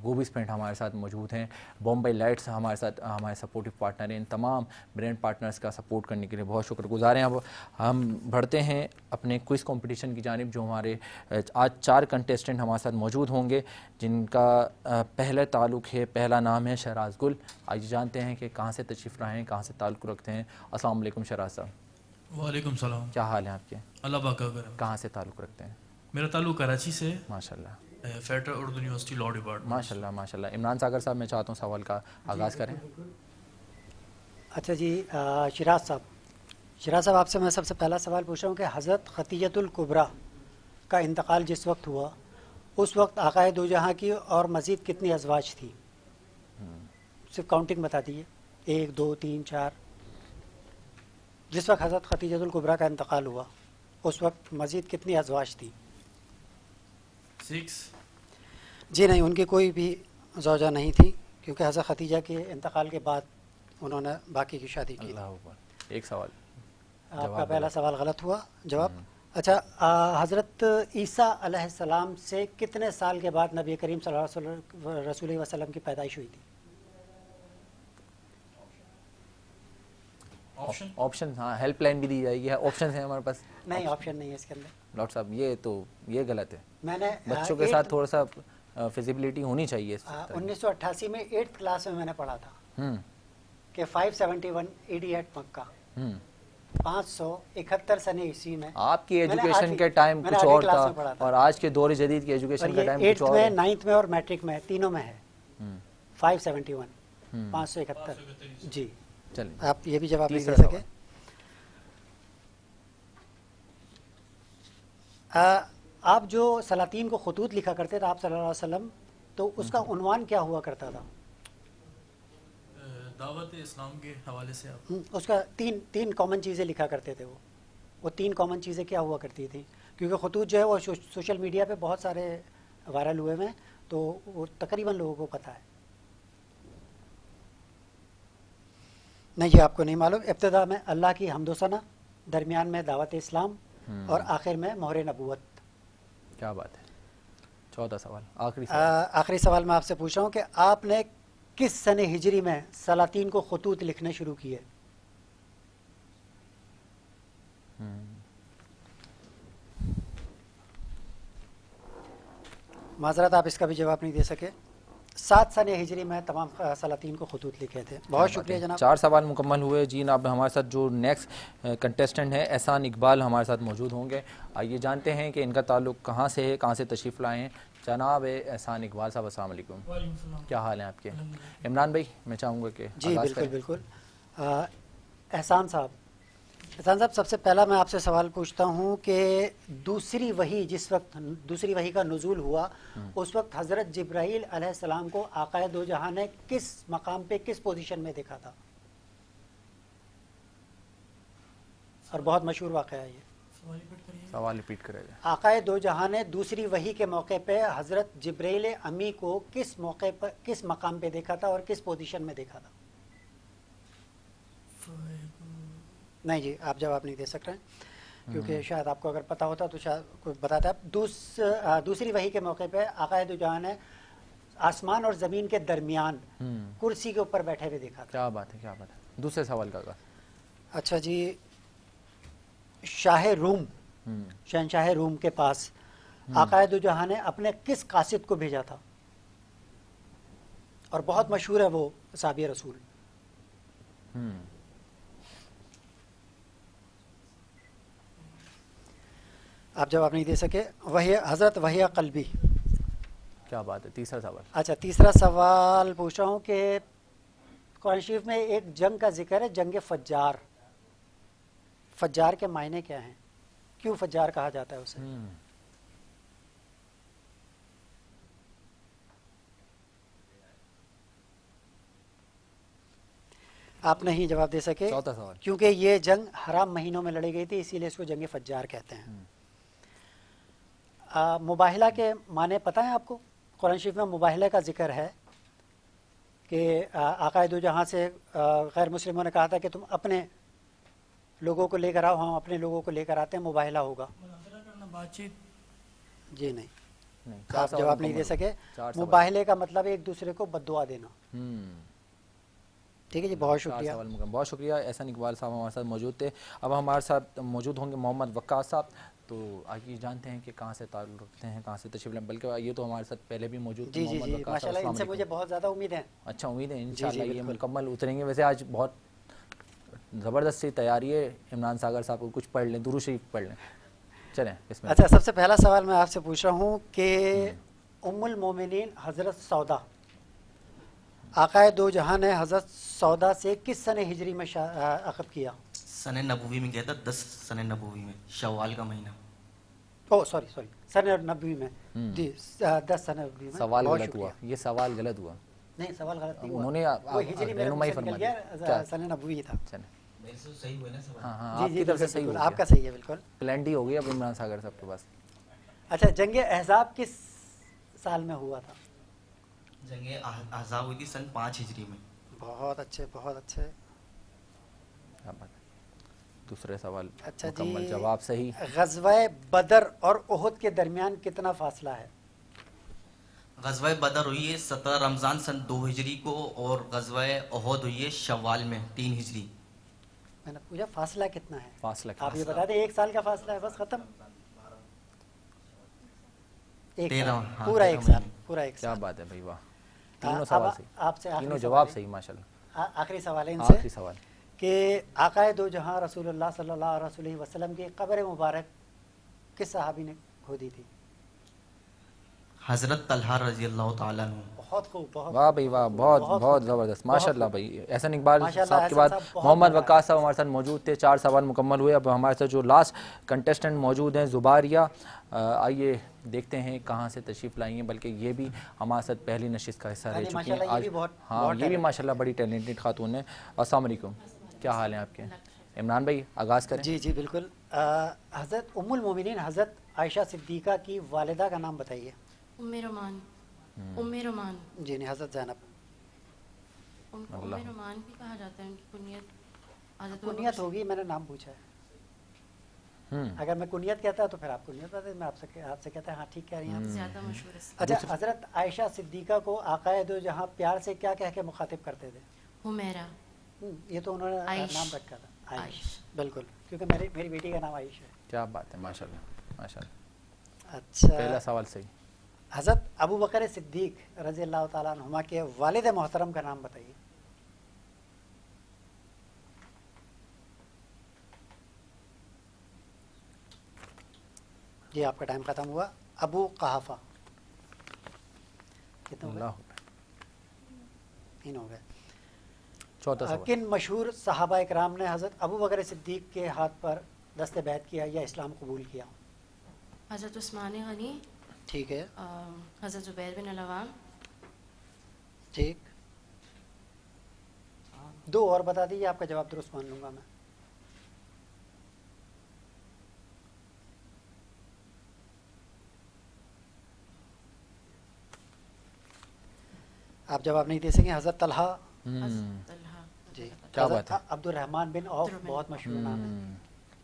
گوبیز پینٹ ہمارے ساتھ موجود ہیں، بومبئی لائٹس ہمارے ساتھ ہمارے سپورٹو پارٹنر ہیں. ان تمام برانڈ پارٹنرز کا سپورٹ کرنے کے لیے بہت شکر گزار ہیں. اب ہم بڑھتے ہیں اپنے کوئز کمپٹیشن کی جانب، جو ہمارے آج 4 کنٹیسٹنٹ ہمارے ساتھ موجود ہوں گے، جن کا پہلا تعلق ہے، پہلا نام ہے شہراز گل. آئیے جانتے ہیں کہ کہاں سے تشریف لائے ہیں، کہاں سے تعلق رکھتے ہیں. السلام علیکم شہراز صاحب. وعلیکم السلام. کیا حال ہے آپ کے؟ اللہ پاک کا کرم. کہاں سے تعلق رکھتے ہیں؟ میرا تعلق کراچی سے ہے. ماشاء اللہ. Federal Urdu university law department. ماشاء اللہ ماشاء اللہ. عمران ساگر صاحب میں چاہتا ہوں سوال کا آغاز کریں. اچھا جی، شراز صاحب آپ سے میں سب سے پہلا سوال پوچھ رہا ہوں کہ حضرت خدیجۃ الکبریٰ کا انتقال جس وقت ہوا، اس وقت آقائے دو جہاں کی اور مزید کتنی ازواج تھی؟ صرف کاؤنٹنگ بتا دیجیے، 1 2 3 4. جس وقت حضرت خدیجۃ الکبریٰ کا انتقال ہوا اس وقت مزید کتنی ازواج تھی؟ 6. جی نہیں، ان کی کوئی بھی زوجہ نہیں تھی، کیونکہ حضرت خدیجہ کے انتقال کے بعد انہوں نے باقی کی شادی کی. اللہ اکبر. ایک سوال آپ کا پہلا سوال غلط ہوا جواب. اچھا، حضرت عیسیٰ علیہ السلام سے کتنے سال کے بعد نبی کریم صلی اللہ علیہ وسلم کی پیدائش ہوئی تھی؟ آپشن. ہاں، ہیلپ لائن بھی دی جائے گی، آپشن ہیں ہمارے پاس. نہیں، آپشن نہیں ہے اس کے اندر. ڈاکٹر صاحب یہ غلط ہے. میں نے بچوں کے ساتھ تھوڑا سا فیزیبلٹی ہونی چاہیے. 1988 میں 8th کلاس میں نے پڑھا تھا کہ 571 ایڈی ایٹ مکہ، 571 سن عیسوی میں. آپ کی ایجوکیشن کے ٹائم کچھ اور تھا، اور آج کے دور جدید کی ایجوکیشن کا ٹائم کچھ اور ہے. 8th میں، 9th میں اور میٹرک میں تینوں میں ہے 571 571. جی چلیں، آپ یہ بھی جواب نہیں دے سکے. آپ جو سلاطین کو خطوط لکھا کرتے تھے آپ صلی اللہ علیہ وسلم، تو اس کا عنوان کیا ہوا کرتا تھا؟ دعوت اسلام کے حوالے سے. آپ اس کا تین کامن چیزیں لکھا کرتے تھے. وہ 3 کامن چیزیں کیا ہوا کرتی تھیں؟ کیونکہ خطوط جو ہے وہ سوشل میڈیا پہ بہت سارے وائرل ہوئے ہیں، تو وہ تقریباً لوگوں کو پتہ ہے. نہیں، یہ آپ کو نہیں معلوم. ابتدا میں اللہ کی حمد و ثنا، درمیان میں دعوت اسلام، اور آخر میں مہر نبوت. کیا بات ہے. 14 سوال. آخری سوال میں آپ سے پوچھ رہا ہوں کہ آپ نے کس سن ہجری میں سلاطین کو خطوط لکھنے شروع کیے؟ معذرت، آپ اس کا بھی جواب نہیں دے سکے. 7 سن ہجری میں تمام سلاطین کو خطوط لکھے تھے. بہت شکریہ جناب. 4 سوال مکمل ہوئے. جی اب ہمارے ساتھ جو نیکسٹ کنٹیسٹنٹ ہے احسان اقبال ہمارے ساتھ موجود ہوں گے. آئیے جانتے ہیں کہ ان کا تعلق کہاں سے ہے، کہاں سے تشریف لائے ہیں. جناب احسان اقبال صاحب السلام علیکم. کیا حال ہیں آپ کے؟ عمران بھائی میں چاہوں گا کہ جی بالکل. احسان صاحب سب سے پہلا میں آپ سے سوال پوچھتا ہوں کہ دوسری وحی، جس وقت دوسری وحی کا نزول ہوا، اس وقت حضرت جبرائیل علیہ السلام کو آقائے دو جہاں نے کس مقام پہ، کس پوزیشن میں دیکھا تھا؟ اور بہت مشہور واقعہ ہے یہ. سوال ریپیٹ کرے گا. آقائے دو جہاں نے دوسری وحی کے موقع پہ حضرت جبرائیل امی کو کس موقع پر، کس مقام پہ دیکھا تھا اور کس پوزیشن میں دیکھا تھا؟ نہیں جی، آپ جواب نہیں دے سک رہے ہیں. کیونکہ شاید آپ کو اگر پتہ ہوتا تو شاید کوئی بتاتا. دوسری وحی کے موقع پہ آقا دو جہاں نے آسمان اور زمین کے درمیان کرسی کے اوپر بیٹھے ہوئے دیکھا تھا. کیا بات ہے, کیا بات ہے. دوسرے سوال کا آغاز. اچھا جی, شاہ روم, شہنشاہ روم کے پاس آقا دو جہاں نے اپنے کس قاصد کو بھیجا تھا؟ اور بہت مشہور ہے وہ صحابی رسول. آپ جواب نہیں دے سکے. وحی حضرت وحیہ قلبی. کیا بات ہے. تیسرا سوال. اچھا, تیسرا سوال پوچھ رہا ہوں کہ قرآن شریف میں ایک جنگ کا ذکر ہے, جنگ فجار. فجار کے معنی کیا ہیں؟ کیوں فجار کہا جاتا ہے اسے؟ آپ نہیں جواب دے سکے. چوتھا سوال. کیونکہ یہ جنگ حرام مہینوں میں لڑی گئی تھی, اسی لیے اس کو جنگ فجار کہتے ہیں. مباہلہ کے معنی پتہ ہیں آپ کو؟ قرآن شریف میں مباہلہ کا ذکر ہے کہ آقا دو جہاں سے غیر مسلموں نے کہا تھا کہ تم اپنے لوگوں کو لے کر آؤ, ہم اپنے لوگوں کو لے کر آتے ہیں. مباہلہ ہوگا. جی نہیں, آپ جواب نہیں دے سکے. مباہلے کا مطلب ایک دوسرے کو بد دعا دینا. ٹھیک ہے جی, بہت شکریہ. بہت شکریہ. احسان اقبال صاحب ہمارے ساتھ موجود تھے. اب ہمارے ساتھ موجود ہوں گے محمد وقاص صاحب. تو آئیے جانتے ہیں کہ کہاں سے تعلق رکھتے ہیں, کہاں سے تشریف لیں. بلکہ یہ تو ہمارے ساتھ پہلے بھی موجود تھے. جی جی جی, ماشاء اللہ ان سے مجھے بہت زیادہ امید ہے. اچھا, امید ہے انشاءاللہ یہ مکمل اتریں گے. ویسے آج بہت زبردست سی تیاری ہے. عمران ساگر صاحب کو کچھ پڑھ لیں, درود شریف پڑھ لیں. چلیں بسم اللہ. اچھا, سب سے پہلا سوال میں آپ سے پوچھ رہا ہوں کہ ام المومنین حضرت سودا, آقا دو جہاں نے حضرت سودا سے کس سن ہجری میں عقد کیا؟ سن نبوی میں کیا تھا, 10 سن نبوی میں, شوال کا مہینہ. او سوری سن نبوی میں. جی 10 سن نبوی میں. سوال غلط ہوا, یہ سوال غلط ہوا. نہیں, سوال غلط نہیں ہوا. انہوں نے وہ ہجری میں رہنمائی فرما دی. سن نبوی تھا. صحیح ہوا نا سوال. ہاں ہاں, آپ کی طرف سے صحیح ہو گیا. آپ کا صحیح ہے بالکل. پلینڈی ہو گئی اب عمران ساگر صاحب کے پاس. اچھا, جنگ احزاب کس سال میں ہوا تھا؟ جنگ احزاب ہوئی تھی سن 5 ہجری میں. بہت اچھے, بہت اچھے. دوسرے سوال. اچھا مکمل جی, جواب صحیح. غزوہ بدر اور احد کے درمیان کتنا فاصلہ ہے؟ غزوہ بدر ہوئی ہے 17 رمضان سن 2 ہجری کو, اور غزوہ احد ہوئی ہے شوال میں 3 ہجری. میں نے پوچھا فاصلہ کتنا ہے. فاصلہ آپ یہ بتا دیں, 1 سال کا فاصلہ ہے, بس ختم. 1 سال, پورا 1 سال, پورا 1 سال. کیا بات ہے بھائی, واہ. تینوں سوال صحیح, آپ سے تینوں جواب صحیح ماشاءاللہ. آخری سوال ہے ان سے. آخری سوال کہ آقا دو جہاں رسول اللہ صلی اللہ علیہ وسلم کی قبر مبارک کس صحابی نے کھودی تھی؟ حضرت طلحہ رضی اللہ تعالیٰ عنہ. بہت خوب, بہت واہ بھائی واہ, بہت بہت زبردست ماشاءاللہ بھائی. احسان اقبال صاحب کے بعد محمد وقاص صاحب ہمارے ساتھ موجود تھے. 4 سوال مکمل ہوئے. اب ہمارے ساتھ جو لاسٹ کنٹیسٹنٹ موجود ہیں زباریہ, آئیے دیکھتے ہیں کہاں سے تشریف لائی ہیں. بلکہ یہ بھی ہمارے ساتھ پہلی نشست کا حصہ رہ چکی ہیں آج. ہاں, یہ بھی ماشاءاللہ بڑی ٹیلنٹڈ خاتون ہیں. السلام علیکم, کیا حال ہیں آپ کے؟ عمران بھائی آغاز کریں. جی جی بالکل. حضرت ام المومنین حضرت عائشہ صدیقہ کی والدہ کا نام بتائیے. ام رومان. ام رومان. جی نہیں, حضرت زینب. ان کو ام رومان بھی کہا جاتا ہے, ان کی کنیت کنیت ہوگی, میں نے نام پوچھا ہے. اگر میں کنیت کہتا تو پھر آپ کنیت بتائیں, میں آپ سے کہتا ہے ہاں ٹھیک کہہ رہی ہیں. زیادہ مشہور ہے. اچھا, حضرت عائشہ صدیقہ کو آقا دو جہاں پیار سے کیا کہہ کے مخاطب کرتے تھے؟ حمیرہ. یہ تو انہوں نے نام رکھا تھا. عائش. بالکل, کیونکہ میری بیٹی کا نام عائش ہے. کیا بات ہے, ماشاءاللہ ماشاءاللہ. اچھا, پہلا سوال صحیح. حضرت ابو بکر صدیق رضی اللہ تعالیٰ عنہما کے والد محترم کا نام بتائیے. جی آپ کا ٹائم ختم ہوا. ابو قحافہ. کتنے ہو گئے؟ 3 ہو گئے. چوتھا سوال. کن مشہور صحابہ اکرام نے حضرت ابو بکر صدیق کے ہاتھ پر دست بیعت کیا یا اسلام قبول کیا؟ حضرت عثمان غنی. ٹھیک ہے. حضرت زبیر بن العوام. ٹھیک. 2 اور بتا دیجیے, آپ کا جواب درست مان لوں گا میں. آپ جواب نہیں دے سکیں. حضرت طلحہ. طلحہ. جی. کیا بات ہے. عبد الرحمن بن عوف, بہت مشہور نام ہے.